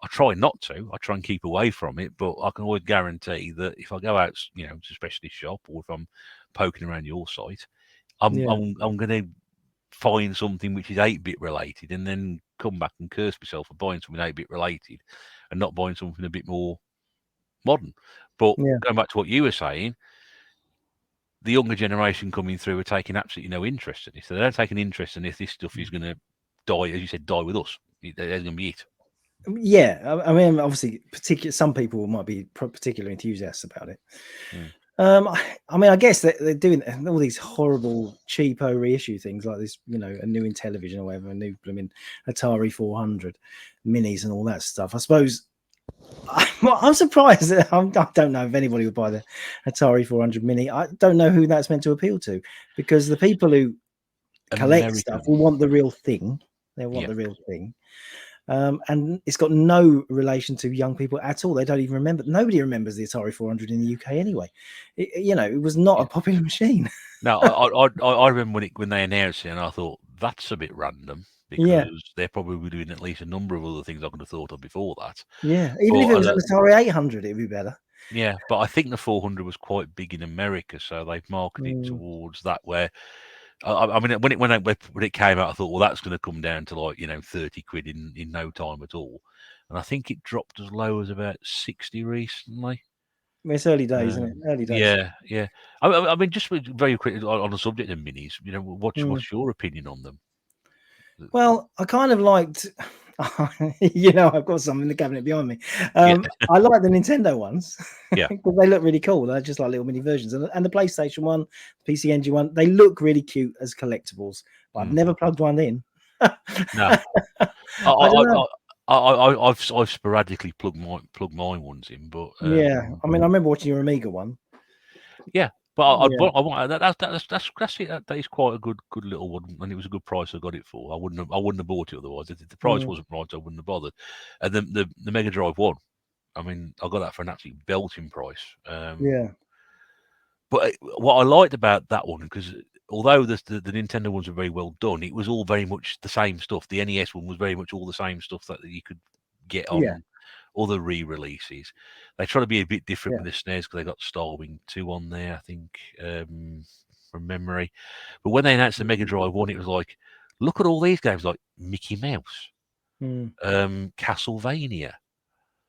I try not to. I try and keep away from it, but I can always guarantee that if I go out, to a specialist shop, or if I'm poking around your site, I'm going to find something which is 8-bit related, and then come back and curse myself for buying something 8-bit related, and not buying something a bit more modern. But going back to what you were saying, the younger generation coming through are taking absolutely no interest in it. So they don't take an interest in if this stuff is going to die, as you said, die with us. There's going to be it. Yeah, I mean, obviously, some people might be particularly enthusiasts about it. I mean, I guess they're doing all these horrible cheapo reissue things like this, a new Intellivision or whatever, a new blooming Atari 400 minis and all that stuff. I suppose I'm surprised that I don't know if anybody would buy the Atari 400 mini. I don't know who that's meant to appeal to, because the people who collect stuff will want the real thing. They want the real thing. And it's got no relation to young people at all. They don't even remember. Nobody remembers the Atari 400 in the UK anyway. It was not a popular machine. No, I remember when they announced it, and I thought that's a bit random, because they're probably doing at least a number of other things I could have thought of before that. Yeah, even if it was an Atari 800, it'd be better. Yeah, but I think the 400 was quite big in America, so they've marketed towards that. Where I mean, when it came out, I thought, well, that's going to come down to like 30 quid in no time at all, and I think it dropped as low as about 60 recently. It's early days, isn't it? Early days. Yeah. I mean, just very quickly on the subject of minis, what's your opinion on them? Well, I kind of liked, I've got some in the cabinet behind me. I like the Nintendo ones. Yeah. Because they look really cool. They're just like little mini versions. And the PlayStation one, PC Engine one, they look really cute as collectibles. But I've never plugged one in. No. I've sporadically plugged my ones in, but I mean, I remember watching your Amiga one. Yeah, but I want that's it. That is quite a good little one, and it was a good price I got it for. I wouldn't have bought it otherwise. If the price wasn't right, I wouldn't have bothered. And the Mega Drive one, I mean, I got that for an absolute belting price. But what I liked about that one, because although the Nintendo ones were very well done, it was all very much the same stuff. The NES one was very much all the same stuff that you could get on other re-releases. They try to be a bit different with the SNES, because they got Starwing 2 on there, I think, from memory. But when they announced the Mega Drive 1, it was like, look at all these games like Mickey Mouse, Castlevania.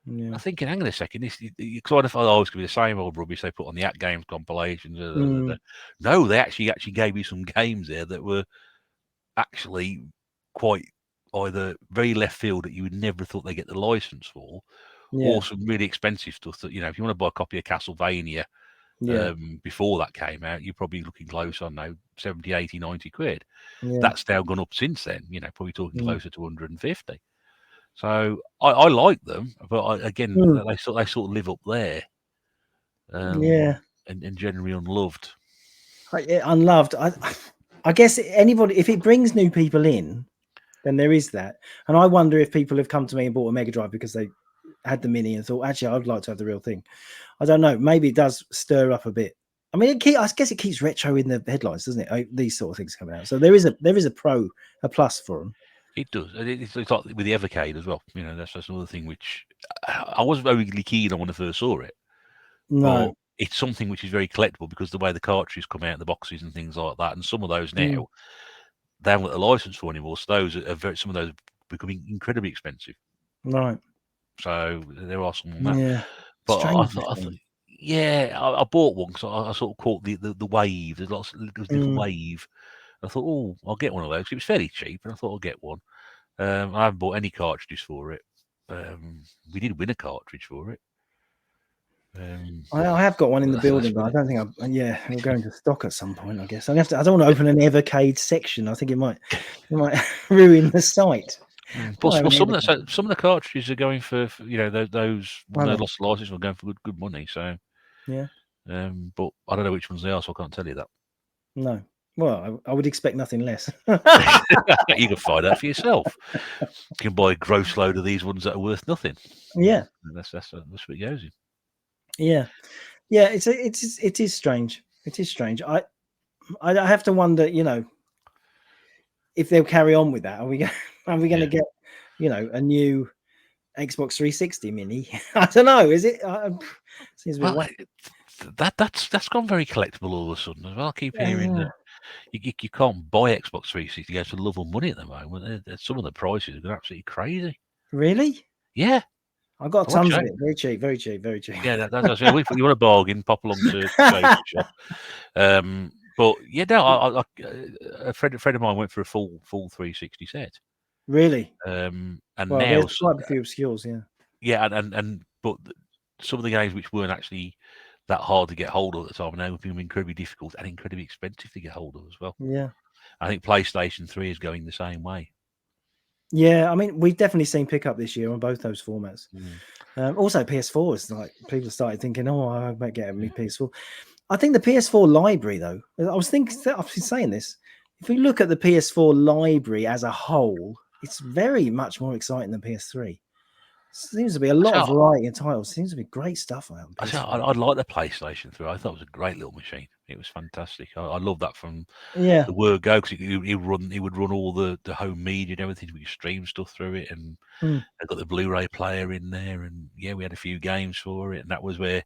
I'm thinking, hang on a second, because I thought, it's going to be the same old rubbish they put on the At Games compilations. No, they actually gave you some games there that were actually quite either very left field that you would never thought they'd get the license for, or some really expensive stuff that, if you want to buy a copy of Castlevania before that came out, you're probably looking close on 70, 80, 90 quid. That's now gone up since then, probably talking closer to 150. So I like them, but again, they sort of live up there. And generally unloved. Unloved. I guess anybody, if it brings new people in, then there is that. And I wonder if people have come to me and bought a Mega Drive because they had the Mini and thought, actually, I'd like to have the real thing. I don't know. Maybe it does stir up a bit. I mean, I guess it keeps retro in the headlines, doesn't it? These sort of things coming out. So there is a plus for them. It does. It's like with the Evercade as well. You know, that's another thing which I wasn't very keen on when I first saw it. No. But it's something which is very collectible because the way the cartridges come out, the boxes and things like that, and some of those now they haven't got the license for anymore. So those are some of those are becoming incredibly expensive. Right. So there are some on that. Yeah. But Strange. I bought one because I sort of caught the wave. There's lots of little wave. I thought, oh, I'll get one of those. It was fairly cheap, and I thought I'll get one. I haven't bought any cartridges for it. We did win a cartridge for it. I have got one in the building, but I don't think it'll go into stock at some point, I guess. I don't want to open an Evercade section. I think it might ruin the site. But some of the cartridges are going for those when they lost the license were going for good money. So yeah. But I don't know which ones they are, so I can't tell you that. No. Well, I would expect nothing less. You can find out for yourself. You can buy a gross load of these ones that are worth nothing. Yeah. That's what it goes in. Yeah. Yeah, it is strange. It is strange. I have to wonder, if they'll carry on with that. Are we going to get, a new Xbox 360 Mini? I don't know. Is it? Seems a bit that's gone very collectible all of a sudden as well. I keep hearing that you can't buy Xbox 360. You have to love money at the moment. Some of the prices are absolutely crazy. Really? Yeah. I got tons of it. Very cheap, very cheap, very cheap. Yeah, that's you want a bargain, pop along to the shop. But yeah, no, a friend of mine went for a full 360 set. Really? And now there's quite a few obscures, yeah. Yeah, but some of the games which weren't actually that hard to get hold of at the time now have been incredibly difficult and incredibly expensive to get hold of as well. Yeah. I think PlayStation 3 is going the same way. Yeah, I mean, we've definitely seen pickup this year on both those formats. Also, PS4 is like people started thinking, "Oh, I might get me PS4." I think the PS4 library, though, I've been saying this. If we look at the PS4 library as a whole, it's very much more exciting than PS3. Seems to be a lot of variety in titles. Seems to be great stuff out. I like the PlayStation 3. I thought it was a great little machine. It was fantastic. I love that from the word go because he would run all the home media and everything. We could stream stuff through it, and they got the Blu-ray player in there, and we had a few games for it, and that was where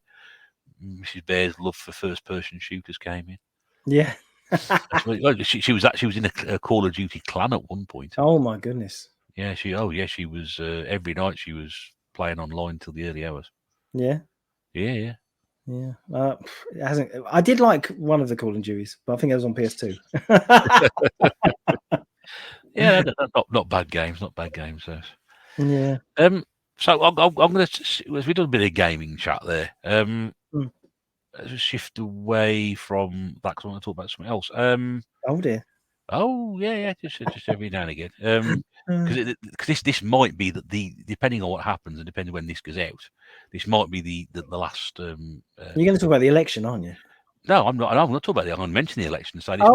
Mrs. Bear's love for first-person shooters came in. Yeah, she was in a Call of Duty clan at one point. Oh my goodness. Yeah, she was every night she was playing online till the early hours. Yeah. Yeah. It hasn't. I did like one of the Call of Duties, but I think it was on PS2. Yeah, not bad games. Not bad games. So. Yeah. So I'm going to. We done a bit of gaming chat there. Let's shift away from that because I want to talk about something else. Oh dear. Oh yeah, just every now and again. Because this might be depending on what happens and depending when this goes out, this might be the last. You're going to talk about the election, aren't you? No, I'm not. I'm not talking about it. I'm going to mention the election. So this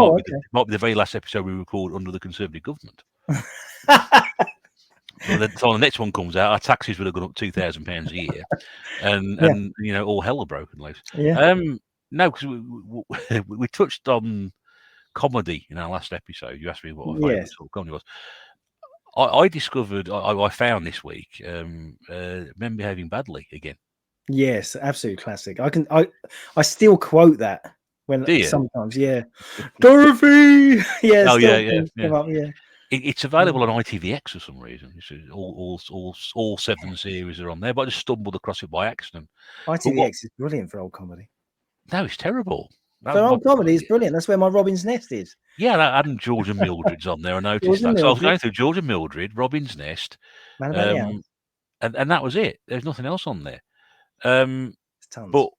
might be the very last episode we record under the Conservative government. So when the next one comes out, our taxes would have gone up £2,000 a year, and all hell are broken loose. Yeah. No, because we touched on comedy in our last episode. You asked me what my favourite sort of comedy was. I discovered, I found this week, Men Behaving Badly again. Yes, absolute classic. I still quote that when sometimes, Dorothy. Yeah. It's available on ITVX for some reason. It's all 7 series are on there, but I just stumbled across it by accident. ITVX is brilliant for old comedy. No, it's terrible. For old comedy, it's brilliant. That's where my Robin's Nest is. Yeah, Adam George and Mildred's on there. I noticed that. So I was going through George and Mildred, Robin's Nest, and that was it. There's nothing else on there. But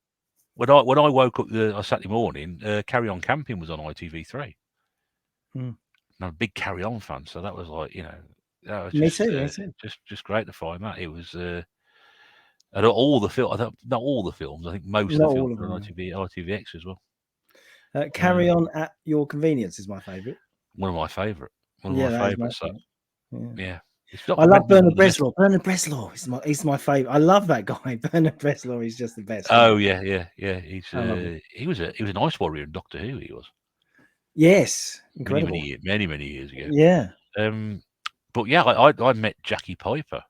when I woke up the Saturday morning, Carry On Camping was on ITV3. I'm a big Carry On fan, so that was like, that was just, me too. Just great to find that. It was, and all the films, not all the films, I think most of the films are on ITVX as well. Carry On at Your Convenience is my favourite. One of my favourites. Yeah. It's not I love Redmond Bernard on the list. Bresslaw. Bernard Bresslaw is my favorite. I love that guy. Bernard Bresslaw is just the best. Oh yeah. He's I love him. he was an ice warrior in Doctor Who. He was Yes, many incredible. many years ago. Yeah. But yeah, I met Jackie Piper,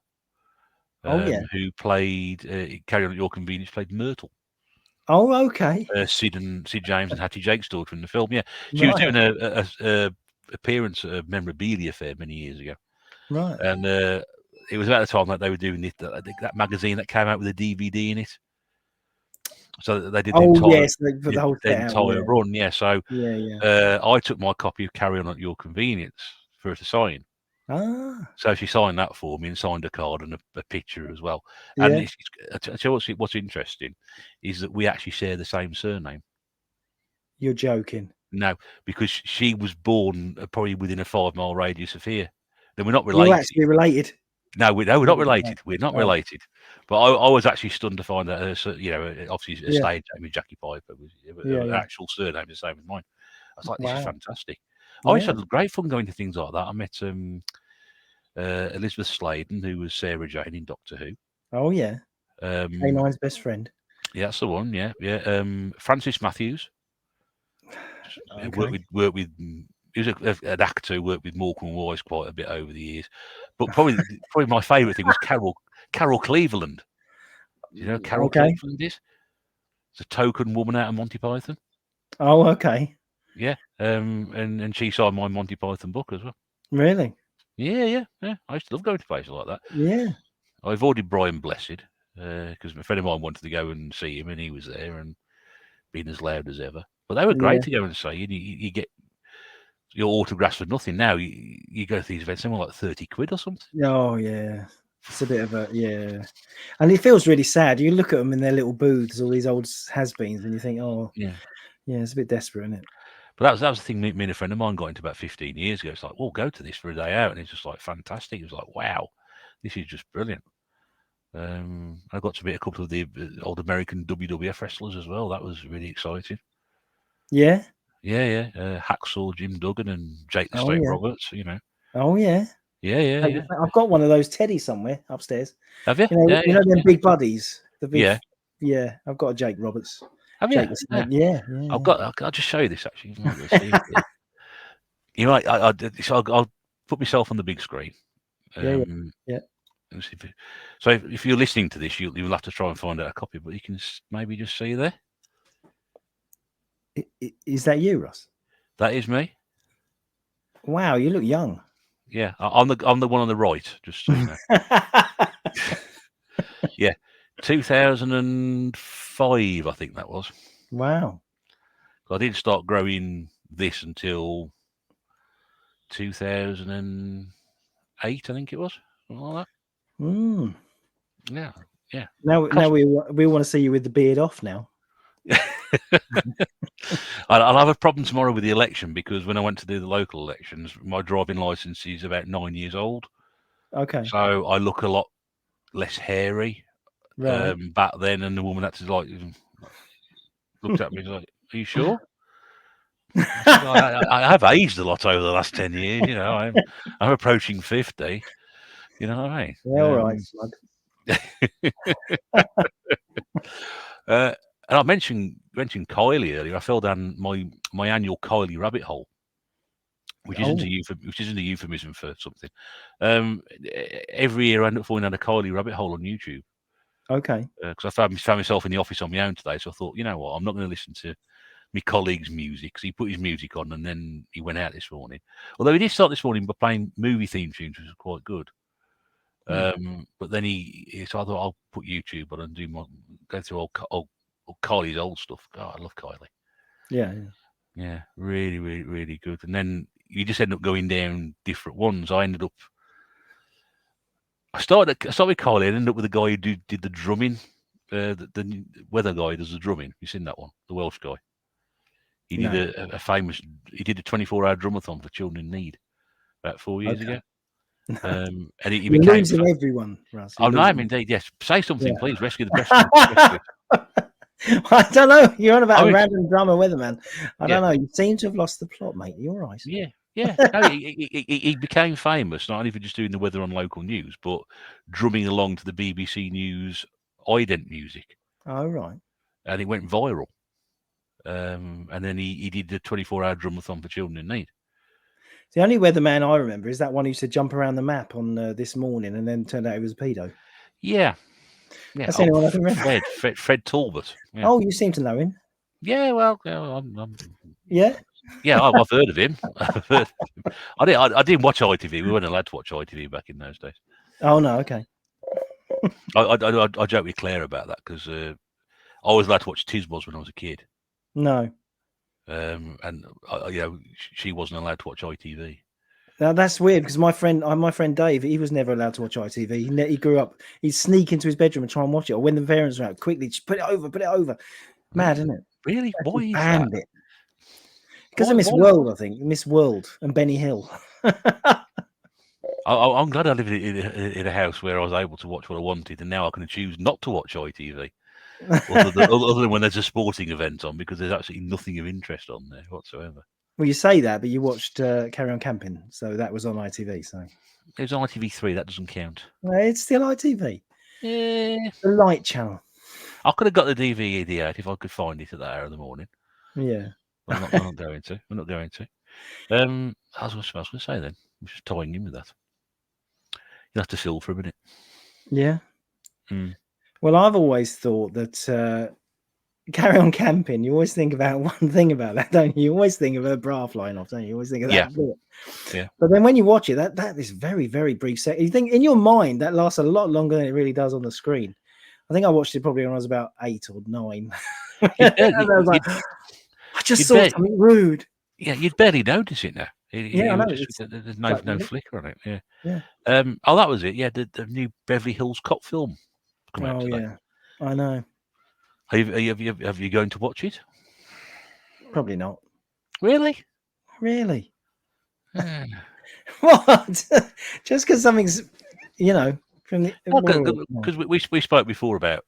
Oh yeah. who played Carry On at Your Convenience, played Myrtle. Oh okay. Sid James and Hattie Jake's daughter in the film. Yeah, she was Right. doing a appearance at a memorabilia fair many years ago, Right. and it was about the time that they were doing that magazine that came out with a DVD in it. So they did the Oh entire, yes, for the whole set out, entire run. Yeah, so yeah. I took my copy of Carry On at Your Convenience for her to sign. Ah, So she signed that for me and signed a card and a picture as well. yeah. And I tell you what's interesting is that we actually share the same surname. You're joking. No, because she was born probably within a 5-mile radius of here. Then we're not You're related. actually related. No, we're not related. We're not Oh. related. But I was actually stunned to find that her, obviously a Yeah. stage name is Jackie Piper. Her actual surname is the same as mine. I was like, this is fantastic. I always had great fun going to things like that. I met Elizabeth Sladen, who was Sarah Jane in Doctor Who. Oh yeah. K9's best friend. Yeah, that's the one. Yeah. Francis Matthews. Okay. Worked with. He was an actor who worked with Morecambe and Wise quite a bit over the years. But probably my favourite thing was Carol Cleveland. You know who Carol Cleveland is? It's a token woman out of Monty Python. Oh, okay. Yeah. And she signed my Monty Python book as well. Really? Yeah. I used to love going to places like that. Yeah. I avoided Brian Blessed because a friend of mine wanted to go and see him, and he was there and being as loud as ever. But they were great to go and see. And you get your autographs for nothing now. You go to these events, something like 30 quid or something. Oh yeah. It's a bit of a and it feels really sad. You look at them in their little booths, all these old has-beens, and you think, oh yeah, it's a bit desperate, isn't it? But that was the thing. Me and a friend of mine got into about 15 years ago. It's like, well, go to this for a day out, and it's just like fantastic. It was like, wow, this is just brilliant. I got to meet a couple of the old American WWF wrestlers as well. That was really exciting. Yeah. Hacksaw Jim Duggan and Jake the Snake Roberts. You know. Oh yeah. Yeah. I've got one of those teddies somewhere upstairs. Have you? You know them big buddies. The big, yeah. I've got a Jake Roberts. Have Jake you? Yeah. I'll just show you this actually. You might. I'll put myself on the big screen. Yeah. So if you're listening to this, you'll have to try and find out a copy, but you can maybe just see there. Is that you, Ross? That is me. Wow, you look young. Yeah, I'm the one on the right, just so you know. Yeah, 2005, I think that was. Wow. I didn't start growing this until 2008, I think it was, something like that. Yeah. Now we want to see you with the beard off now. I'll have a problem tomorrow with the election because when I went to do the local elections, my driving license is about 9 years old. Okay. So I look a lot less hairy back then, and the woman had to looked at me like, "Are you sure?" I have aged a lot over the last 10 years. You know, I'm approaching 50. You know what I mean? Yeah, all right, slug. And I mentioned Kylie earlier. I fell down my annual Kylie rabbit hole, which isn't a euphemism for something. Every year I end up falling down a Kylie rabbit hole on YouTube. Okay. Because I found myself in the office on my own today, so I thought, you know what, I'm not going to listen to my colleague's music because he put his music on and then he went out this morning. Although he did start this morning by playing movie theme tunes, which was quite good. But then so I thought I'll put YouTube on and go through old Kylie's old stuff. God, I love Kylie. Yeah, really, really, really good. And then you just end up going down different ones. I started with Kylie and ended up with a guy who did the drumming. The weather guy does the drumming. You seen that one? The Welsh guy. He did a famous. He did a 24-hour drumathon for children in need about 4 years ago. And he became losing everyone, Russ. Oh no, I mean, indeed, yes. Say something, please. Rescue the best. I don't know. You're on about a random drummer weatherman. I don't know. You seem to have lost the plot, mate. You're right. Yeah. Yeah, no, he became famous not only for just doing the weather on local news, but drumming along to the BBC News ident music, Oh right. and it went viral. And then he did the 24-hour drumathon for children in need. The only weatherman I remember is that one who used to jump around the map on This Morning, and then turned out he was a pedo. Yeah, yeah. That's the only one I can remember. Fred Talbot. Yeah, Oh, you seem to know him. yeah. Well, Yeah. yeah. I've heard of him. I didn't watch ITV. We weren't allowed to watch ITV back in those days. Oh no. Okay. I joke with Claire about that because I was allowed to watch Tiswas when I was a kid. No. And she wasn't allowed to watch ITV. Now that's weird because my friend Dave, he was never allowed to watch ITV. He grew up, he'd sneak into his bedroom and try and watch it. Or when the parents were out, quickly just put it over. Mad, isn't it? Really? Why is that? Banned it. Because of Miss World, I think. Miss World and Benny Hill. I'm glad I live in a house where I was able to watch what I wanted, and now I can choose not to watch ITV, other than when there's a sporting event on, because there's absolutely nothing of interest on there whatsoever. Well, you say that, but you watched Carry On Camping, so that was on ITV. So it was on ITV3. That doesn't count. It's still ITV. Yeah, the light channel. I could have got the DVD out if I could find it at that hour of the morning. Yeah, I'm not going to. I'm not going to. I was going to say then. I'm just tying in with that. You have to fill for a minute. Yeah. Mm. Well, I've always thought that Carry On Camping, you always think about one thing about that, don't you? You always think of a bra flying off, don't you? You always think of that bit. Yeah. But then when you watch it, that is very, very brief second. You think in your mind that lasts a lot longer than it really does on the screen. I think I watched it probably when I was about 8 or 9. I just saw something rude. Yeah, you'd barely notice it now. I know. There's no flicker on it. Yeah. Yeah. Oh, that was it. Yeah, the new Beverly Hills Cop film. Oh yeah, I know. Have you going to watch it? Probably not. Really? Really? What? Just because something's, from the because we spoke before about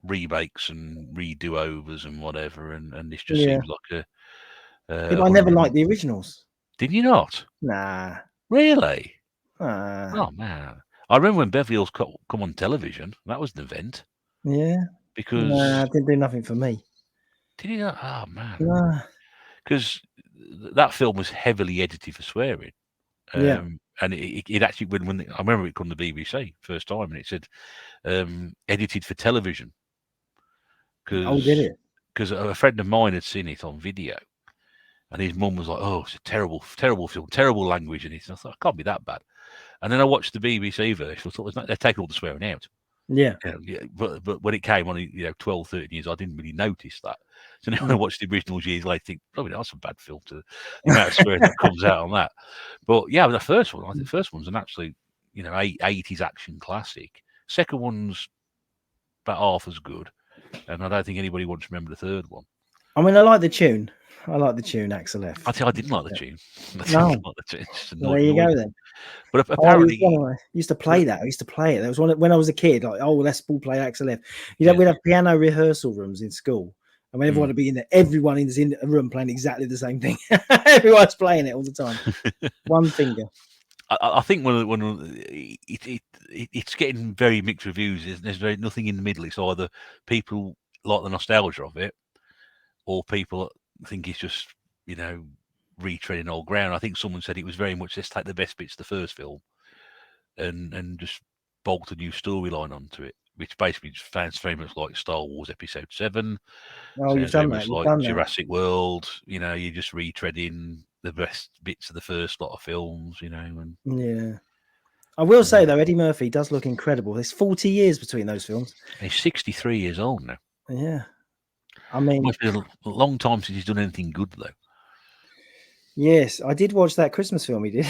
remakes and redo-overs and whatever, and this just seems like a. I never liked the originals. Did you not? Nah. Really? Nah. Oh man, I remember when Beverly Hills Cop come on television. That was an event. Yeah. Because it didn't do nothing for me. Did you not? Oh man. Nah. Because that film was heavily edited for swearing. And it actually when I remember it come to the BBC first time, and it said edited for television. Oh, did it? Because a friend of mine had seen it on video, and his mum was like, "Oh, it's a terrible, terrible film, terrible language," and I thought, "It can't be that bad." And then I watched the BBC version. I thought they're taking all the swearing out. Yeah. But when it came on, 12, 13 years, I didn't really notice that. So now when I watch the originals years later, I think, probably that's a bad film to the amount of swearing that comes out on that. But yeah, the first one, I think the first one's an absolute, 80s action classic. Second one's about half as good. And I don't think anybody wants to remember the third one. I mean, I like the tune. I like the tune, Axel F. I didn't like the tune. No. Well, there you go then. But apparently, I used to play that. I used to play it. That was when I was a kid. Like, let's all play Axel F. We'd have piano rehearsal rooms in school, and when everyone would be in there, everyone is in a room playing exactly the same thing. Everyone's playing it all the time. One finger. I think when it's getting very mixed reviews. There's nothing in the middle. It's either people like the nostalgia of it, or people think it's just retreading old ground. I think someone said it was very much let's take the best bits of the first film and just bolt a new storyline onto it, which basically sounds very much like Star Wars Episode 7. Oh, you've done that. You've done Jurassic World. You're just retreading the best bits of the first lot of films. And yeah. I will say though, Eddie Murphy does look incredible. There's 40 years between those films. He's 63 years old now. Yeah. I mean, it's been a long time since he's done anything good though. Yes, I did watch that Christmas film he did.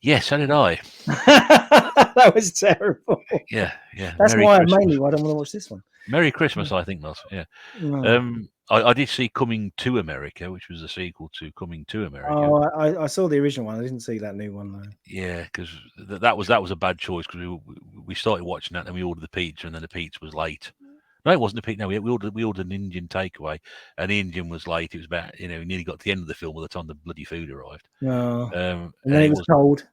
Yes, so did I. That was terrible. Yeah. That's why I don't want to watch this one. Merry Christmas, I think not. Yeah. No. I did see Coming to America, which was the sequel to Coming to America. Oh, I saw the original one. I didn't see that new one though. Yeah, because that was a bad choice because we started watching that and we ordered the pizza and then the pizza was late. No, it wasn't a pick. No, we ordered an Indian takeaway, and the Indian was late. It was about nearly got to the end of the film by the time the bloody food arrived. Oh. And And then it was cold.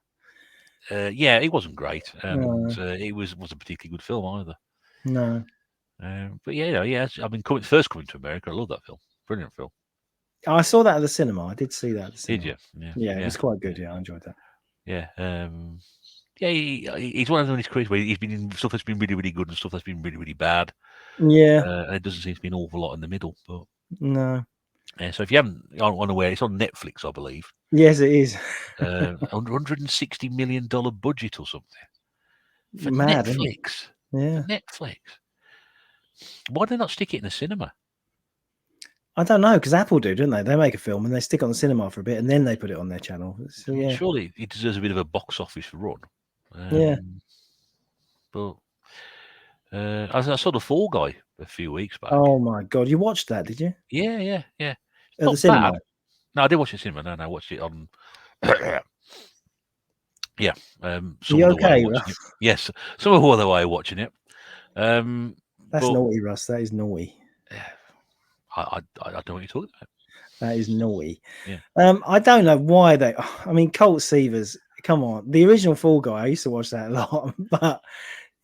Yeah, it wasn't great, and No. it wasn't a particularly good film either. No. But yeah. I mean, first coming to America, I love that film. Brilliant film. I saw that at the cinema. I did see that at the cinema. Did you? Yeah, it was quite good. Yeah, I enjoyed that. Yeah. Yeah, he's one of them in his career where he's been in stuff that's been really, really good and stuff that's been really, really bad. Yeah. And it doesn't seem to be an awful lot in the middle. But No. yeah, so if you haven't unaware, it's on Netflix, I believe. Yes, it is. $160 million budget or something for Mad, isn't it? Netflix. Yeah. For Netflix. Why do they not stick it in the cinema? I don't know, because Apple do, don't they? They make a film and they stick it on the cinema for a bit and then they put it on their channel. So, I mean, yeah. surely it deserves a bit of a box office run. Yeah. But I saw The Fall Guy a few weeks back. Oh my God. You watched that, did you? Yeah. At Not the cinema? bad. No, I didn't watch it in cinema. No, I watched it on. Yeah. Some You other way okay, watching Russ? it. Yes, some other way watching it. That's but naughty, Russ. That is naughty. I don't know what you're talking about. That is naughty. Yeah. I don't know why they. I mean, Colt Seavers. Come on, the original Fall Guy. I used to watch that a lot, but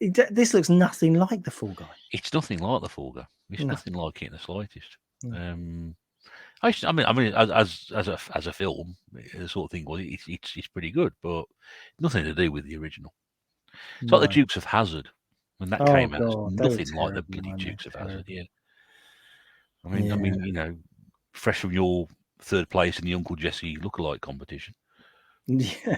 this looks nothing like the Fall Guy. It's nothing like The Fall Guy. It's No. nothing like it in the slightest. No. I mean, as a film, the sort of thing was it's pretty good, but nothing to do with the original. It's like the No. Dukes of Hazzard when that Oh, came out. God, It's they were nothing like the terrible, bloody weren't they? Dukes of Hazzard. Terrible. Yeah. I mean, fresh from your third place in the Uncle Jesse lookalike competition. Yeah.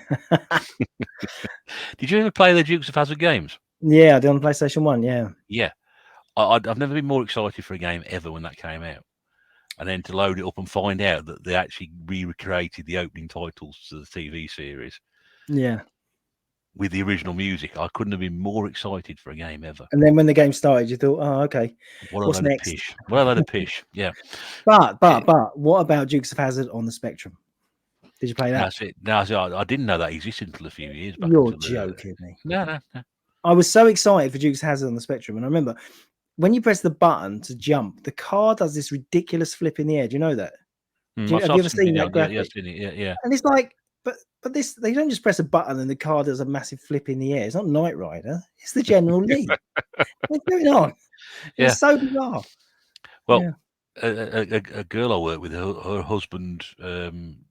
Did you ever play the Dukes of Hazzard games? Yeah, I did on PlayStation 1. Yeah. Yeah. I've never been more excited for a game ever when that came out. And then to load it up and find out that they actually recreated the opening titles to the TV series Yeah. with the original music, I couldn't have been more excited for a game ever. And then when the game started, you thought, oh, okay. What a What's load next? of pish. What a load of pish. Yeah. But what about Dukes of Hazzard on the Spectrum? Did you play that? That's it. No, I didn't know that existed until a few years back. You're joking me. No. I was so excited for Dukes of Hazzard on the Spectrum, and I remember when you press the button to jump, the car does this ridiculous flip in the air. Do you know that? Have you ever seen that graphic? Yeah, I've seen it. Yeah. And it's like, but this, they don't just press a button and the car does a massive flip in the air. It's not Knight Rider. It's the General Lee. What's going on? Yeah. It's so bizarre. Well, a girl I work with, her husband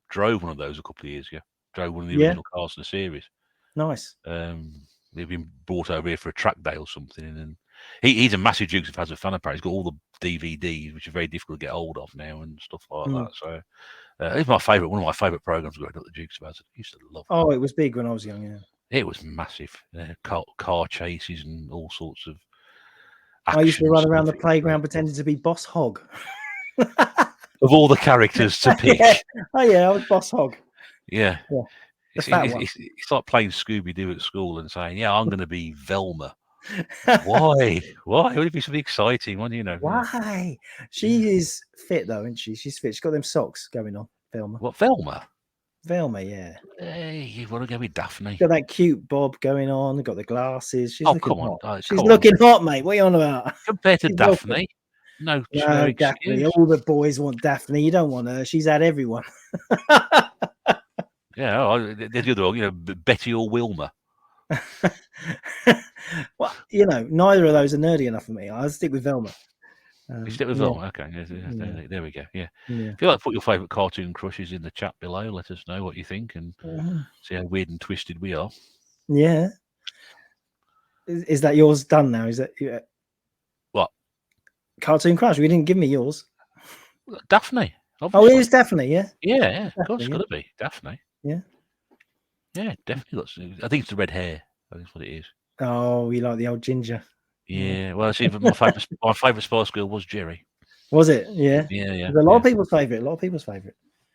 drove one of those a couple of years ago. Drove one of the original cars in the series. Nice. They've been brought over here for a track day or something, and he's a massive Dukes of Hazzard fan. Apparently, he's got all the DVDs, which are very difficult to get hold of now, and stuff like that. So, it's one of my favourite programs growing up. The Dukes of Hazzard, I used to love. Oh, it was big when I was young. Yeah, it was massive. Car chases and all sorts of. I used to run around the stuff. playground pretending to be Boss Hog. Of all the characters to pick. Yeah. Oh yeah, I was Boss Hog. Yeah. The fat one. It's like playing Scooby-Doo at school and saying, yeah, I'm going to be Velma. Why? Would it be something exciting? What do you know? Why? She is fit though, isn't she? She's fit. She's got them socks going on, Velma. What, Velma? Velma, yeah. Hey, you want to go with Daphne? Got that cute bob going on. Got the glasses. She's come hot. on. She's looking hot, mate. What are you on about? Compared to She's Daphne. No, Daphne. All the boys want Daphne. You don't want her. She's had everyone. Yeah, there's the other one, Betty or Wilma. Well, neither of those are nerdy enough for me. I'll stick with Velma. You stick with Velma? Okay, there we go. Yeah. Yeah. If you like to put your favourite cartoon crushes in the chat below, let us know what you think and see how weird and twisted we are. Yeah. Is that yours done now? Is that what? Cartoon Crush? We didn't give me yours. Daphne. Obviously. Oh, it is Daphne, yeah. Yeah, of course, it's got to be Daphne. Yeah. Yeah, definitely. I think it's the red hair. I think that's what it is. Oh, you like the old ginger. Yeah. Well, see, my favourite Spice Girl was Jerry. Was it? Yeah. Yeah. It's a lot of people's favourite.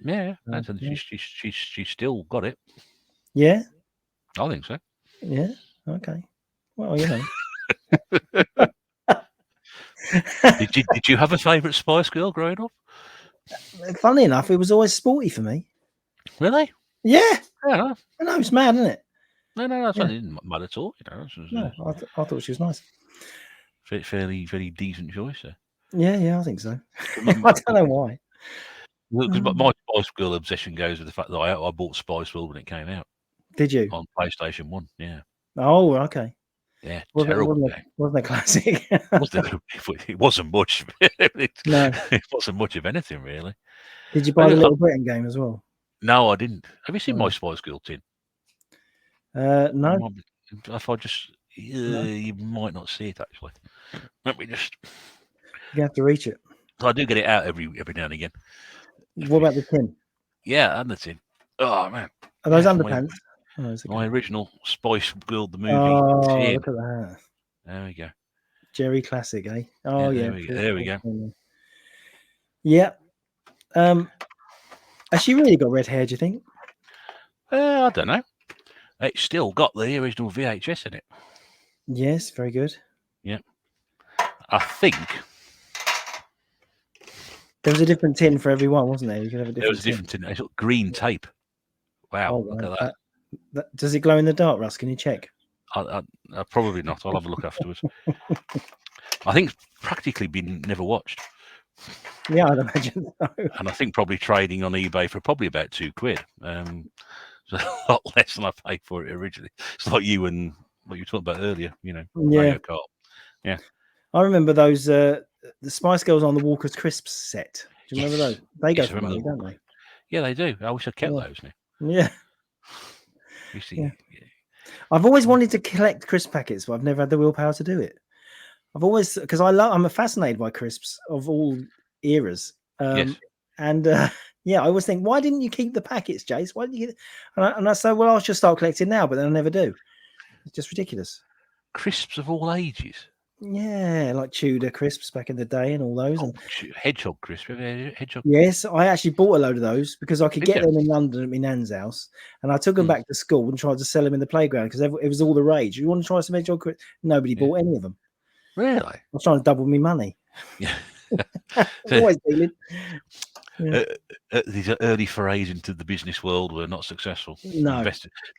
Yeah. She's still got it. Yeah. I think so. Yeah. Okay. Well, Did you have a favourite Spice Girl growing up? Funny enough, it was always Sporty for me. Really? Yeah. Yeah. I know, it's mad, isn't it? No, that's not mad at all. No, I thought she was nice. fairly decent choice there. Yeah, I think so. I Because don't know why. my Spice Girl obsession goes with the fact that I bought Spice World when it came out Did you? on PlayStation 1. Yeah. Oh, okay. Yeah, Wasn't it, terrible wasn't game. it, wasn't it classic? It wasn't much. No. It wasn't much of anything, really. Did you buy the Little Britain game as well? No, I didn't. Have you seen my Oh. Spice Girl tin? No. If I just, you might not see it actually. Let me just. You have to reach it. So I do get it out every now and again. What about the tin? Yeah, and the tin. Oh man, Are those yeah, underpants? Oh, it's okay. my original Spice Girl the movie Oh, tin. look at that. There we go. Jerry classic, eh? Oh, yeah. There we go. Yeah. Has she really got red hair, do you think? I don't know. It's still got the original VHS in it. Yes, very good. Yeah. I think there was a different tin for everyone, wasn't there? You could have a different there was a different tin. It's got green tape. Wow, look at that. Does it glow in the dark, Russ? Can you check? I probably not. I'll have a look afterwards. I think it's practically been never watched. Yeah, I'd imagine so. And I think probably trading on eBay for probably about £2. So a lot less than I paid for it originally. It's like you and what you were talking about earlier, Mario Kart. Yeah. I remember those the Spice Girls on the Walker's Crisps set. Do you remember those? They go for money, don't they? Yeah, they do. I wish I kept those now. Yeah. You see, I've always wanted to collect crisp packets, but I've never had the willpower to do it. I've always, because I'm fascinated by crisps of all eras. Yes. And I always think, why didn't you keep the packets, Jase? Why didn't you? And I say, well, I'll just start collecting now, but then I never do. It's just ridiculous. Crisps of all ages. Yeah, like Tudor crisps back in the day and all those. Oh, hedgehog crisp. Hedgehog. Yes, I actually bought a load of those because I could get them in London at my nan's house, and I took them back to school and tried to sell them in the playground because it was all the rage. You want to try some hedgehog crisps? Nobody bought any of them. Really? I was trying to double my money. Yeah. Always dealing. These early forays into the business world were not successful. No.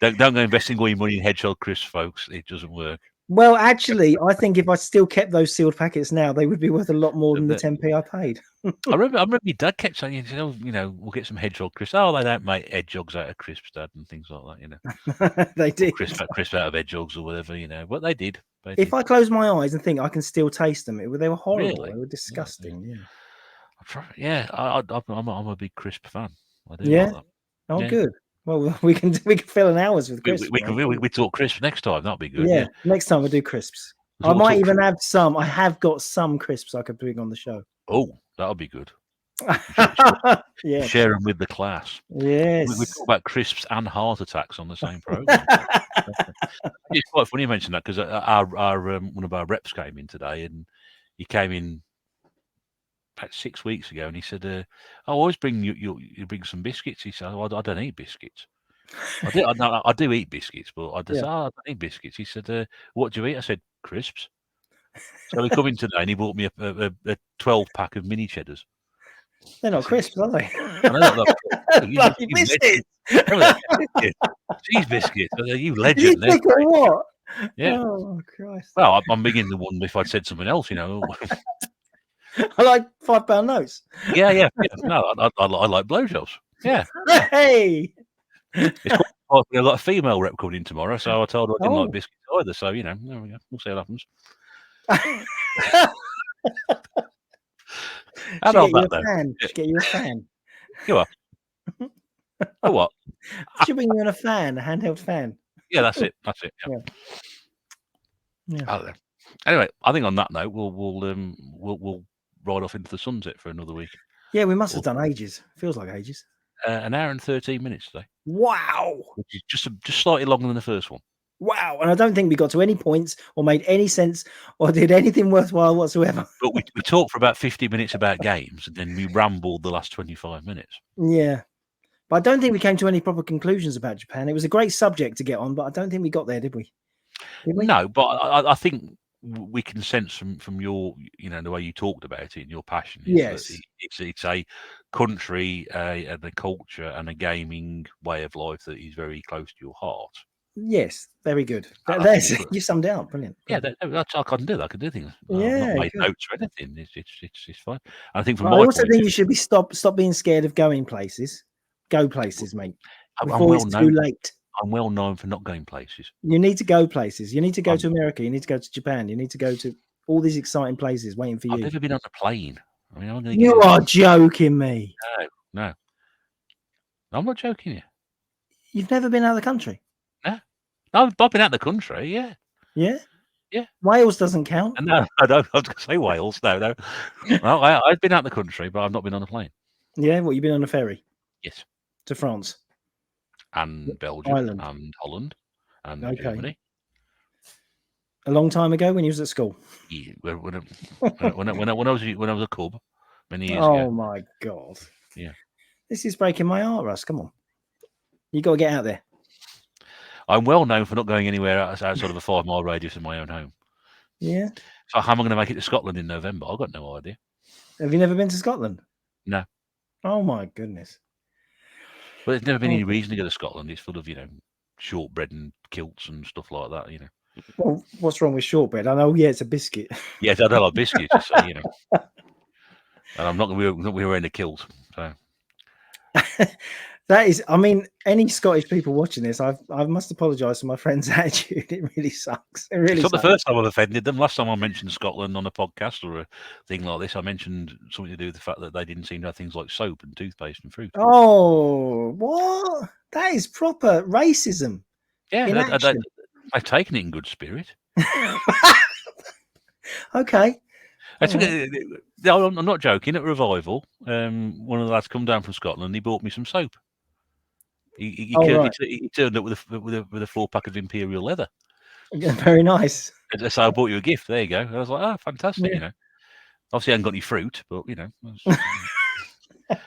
Don't go investing all your money in hedgehog crisps, folks. It doesn't work. Well, actually, I think if I still kept those sealed packets now, they would be worth a lot more than the 10p I paid. I remember your dad kept saying, we'll get some hedgehog crisps. Oh, they don't make hedgehogs out of crisps, Dad, and things like that, They did. Crisp out of hedgehogs or whatever, but they did. If I close my eyes and think I can still taste them, they were horrible. Really? They were disgusting. Yeah. I'm a big crisp fan. I do like that. Oh, good. Well, we can fill an hours with crisps. We talk crisps next time. That'll be good. Yeah. Next time we'll do crisps. I might even have some. I have got some crisps I could bring on the show. Oh, that'll be good. Yeah. Share them with the class. Yes. We talk about crisps and heart attacks on the same program. It's quite funny you mention that because our one of our reps came in today, and he came in about 6 weeks ago, and he said, "I always bring you bring some biscuits." He said, "I don't eat biscuits." I do eat biscuits, but I just I don't eat biscuits. He said, "What do you eat?" I said, "Crisps." So he come in today, and he bought me a 12-pack of mini cheddars. They're not crisps, are they? Bloody biscuits. Cheese biscuits. You legend. You what? Yeah. Oh Christ. Well, I'm beginning to wonder if I'd said something else. I like £5 notes. Yeah. No, I like blowjobs. Yeah. Hey. It's quite, I've got a female rep coming in tomorrow, so I told her I didn't like biscuits either. So there we go. We'll see what happens. How about that though? Get you a fan. You are. Oh what? Should bring you in a fan, a handheld fan. Yeah, that's it. Yeah. Anyway, I think on that note, we'll ride off into the sunset for another week. Yeah, we must have done ages. Feels like ages. An hour and 13 minutes today. Wow. Which is just slightly longer than the first one. Wow. And I don't think we got to any points or made any sense or did anything worthwhile whatsoever. But we talked for about 50 minutes about games, and then we rambled the last 25 minutes. Yeah. But I don't think we came to any proper conclusions about Japan. It was a great subject to get on, but I don't think we got there, did we? No, but I think we can sense from your, the way you talked about it and your passion. Yes. It's a country and a culture and a gaming way of life that is very close to your heart. Yes, very good. I think There's it's good. you summed it up. Brilliant. Yeah, brilliant. that's I can do that. I can do things. I've Yeah, not made good. notes or anything. It's fine. I think from I my also point, think you should be stop being scared of going places. Go places, mate. I'm Before well it's too known. late. I'm well known for not going places. You need to go places. You need to go I'm- to America. You need to go to Japan. You need to go to all these exciting places waiting for I've you. never been on a plane. I mean, I'm going to You get are joking me. no. I'm not joking you. You've never been out of the country. No, I've been out of the country. Yeah, Yeah? Yeah. Wales doesn't count. and no, I don't. I was going to say Wales. No. Well, I've been out of the country, but I've not been on a plane. Yeah, what, you've been on a ferry Yes, to France? and Belgium, Ireland. and Holland, and Okay. Germany. A long time ago when you was at school. Yeah, when I was a cub many years Oh ago. my God. Yeah. This is breaking my heart, Russ. Come on. You got to get out there. I'm well known for not going anywhere outside of a 5-mile radius of my own home. Yeah. So how am I going to make it to Scotland in November? I've got no idea. Have you never been to Scotland? No. Oh my goodness. But there's never been any Okay. reason to go to Scotland. It's full of, shortbread and kilts and stuff like that, Well, what's wrong with shortbread? I know, yeah, it's a biscuit. Yes, I don't like biscuits, so, And I'm not going to be wearing a kilt. So That is, I mean, any Scottish people watching this, I must apologise for my friend's attitude. It really sucks. It really it's not sucks. the first time I've offended them. Last time I mentioned Scotland on a podcast or a thing like this, I mentioned something to do with the fact that they didn't seem to have things like soap and toothpaste and fruit. Oh, what? That is proper racism. Yeah, in action. I've taken it in good spirit. Okay. I'm not joking. At Revival, one of the lads come down from Scotland. He bought me some soap. He Right. turned up with a 4-pack of Imperial leather. Very nice. So I bought you a gift. There you go. I was like, oh, fantastic. Yeah. Obviously I haven't got any fruit, but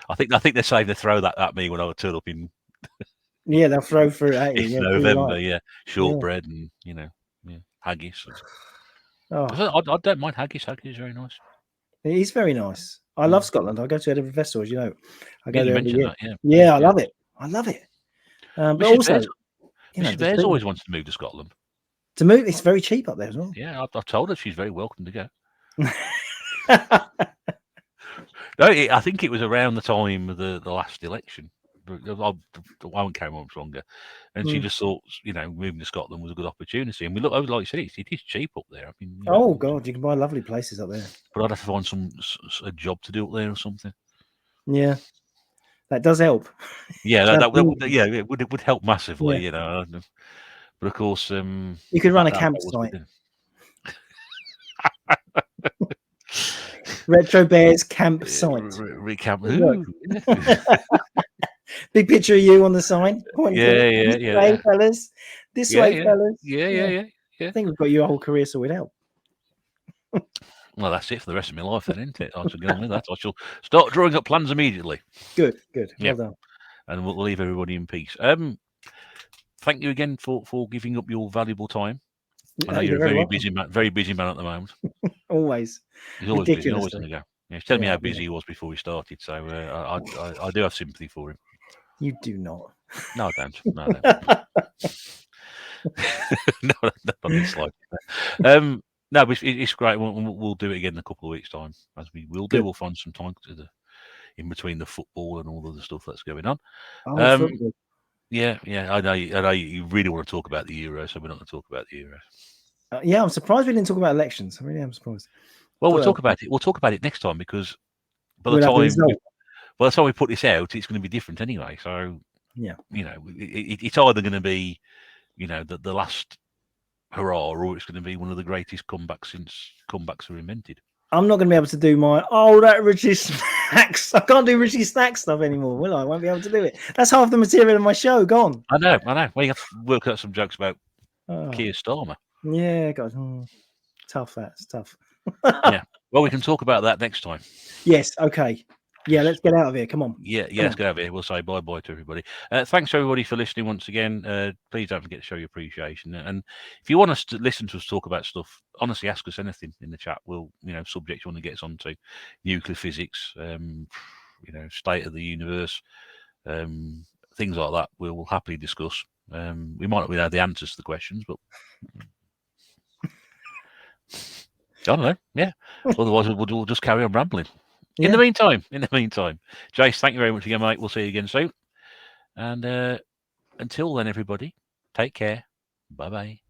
I think they're saying to throw that at me when I would turn up in Yeah, they'll throw fruit at you. Yeah, too November. right. Yeah, shortbread and haggis. Oh, I don't mind haggis. Haggis is very nice. it is very nice. I love Scotland. I go to Edinburgh Festival, as you know. I go Yeah, you there every mentioned year. that. Yeah, I love it. I love it. But also, Mrs. Bears always wants to move to Scotland. to move, it's very cheap up there as well. Yeah, I've told her she's very welcome to go. No, I think it was around the time of the last election. I won't carry on much longer. And she just thought, moving to Scotland was a good opportunity. And we look, like you said, it is cheap up there. I mean, Oh God, you can buy lovely places up there. But I'd have to find a job to do up there or something. Yeah, that does help. Yeah, it would help massively, But of course, you could run a campsite. Retro Bears campsite. Recamp. Big picture of you on the sign. Yeah. This way, fellas. This way, fellas. Yeah. I think we've got your whole career sorted out. Well, that's it for the rest of my life, then, isn't it? I shall get on with that. I shall start drawing up plans immediately. Good. Yeah. Well done. And we'll leave everybody in peace. Thank you again for giving up your valuable time. I know you're a very busy man at the moment. Always. He's always busy. He's always going to go. Yeah, he's telling me how busy he was before he started. So I do have sympathy for him. You do not. No, I don't. No, not in the slightest. No, but it's great. We'll do it again in a couple of weeks' time, as we will do. Good. We'll find some time in between the football and all of the stuff that's going on. Football. Yeah. I know you really want to talk about the Euro, so we're not going to talk about the Euro. Yeah, I'm surprised we didn't talk about elections. I really am surprised. Well, we'll talk about it. We'll talk about it next time because by the time we put this out, it's going to be different anyway. So yeah, it's either going to be, the last hurrah, or it's going to be one of the greatest comebacks since comebacks were invented. I'm not going to be able to do that Richie Snacks. I can't do Richie Snacks stuff anymore, will I? Won't be able to do it. That's half the material of my show gone. I know. Well, you have to work out some jokes about Keir Starmer. Yeah, God, tough. That's tough. Yeah. Well, we can talk about that next time. Yes. Okay. Yeah, let's get out of here. Come on. Yeah, let's get out of here. We'll say bye-bye to everybody. Thanks, everybody, for listening once again. Please don't forget to show your appreciation. And if you want us to listen to us talk about stuff, honestly, ask us anything in the chat. We'll, subject you want to get us onto nuclear physics, state of the universe, things like that. We'll happily discuss. We might not have the answers to the questions, but I don't know. Yeah. Otherwise, we'll just carry on rambling. In the meantime, Jase, thank you very much again, mate. We'll see you again soon. And until then, everybody, take care. Bye-bye.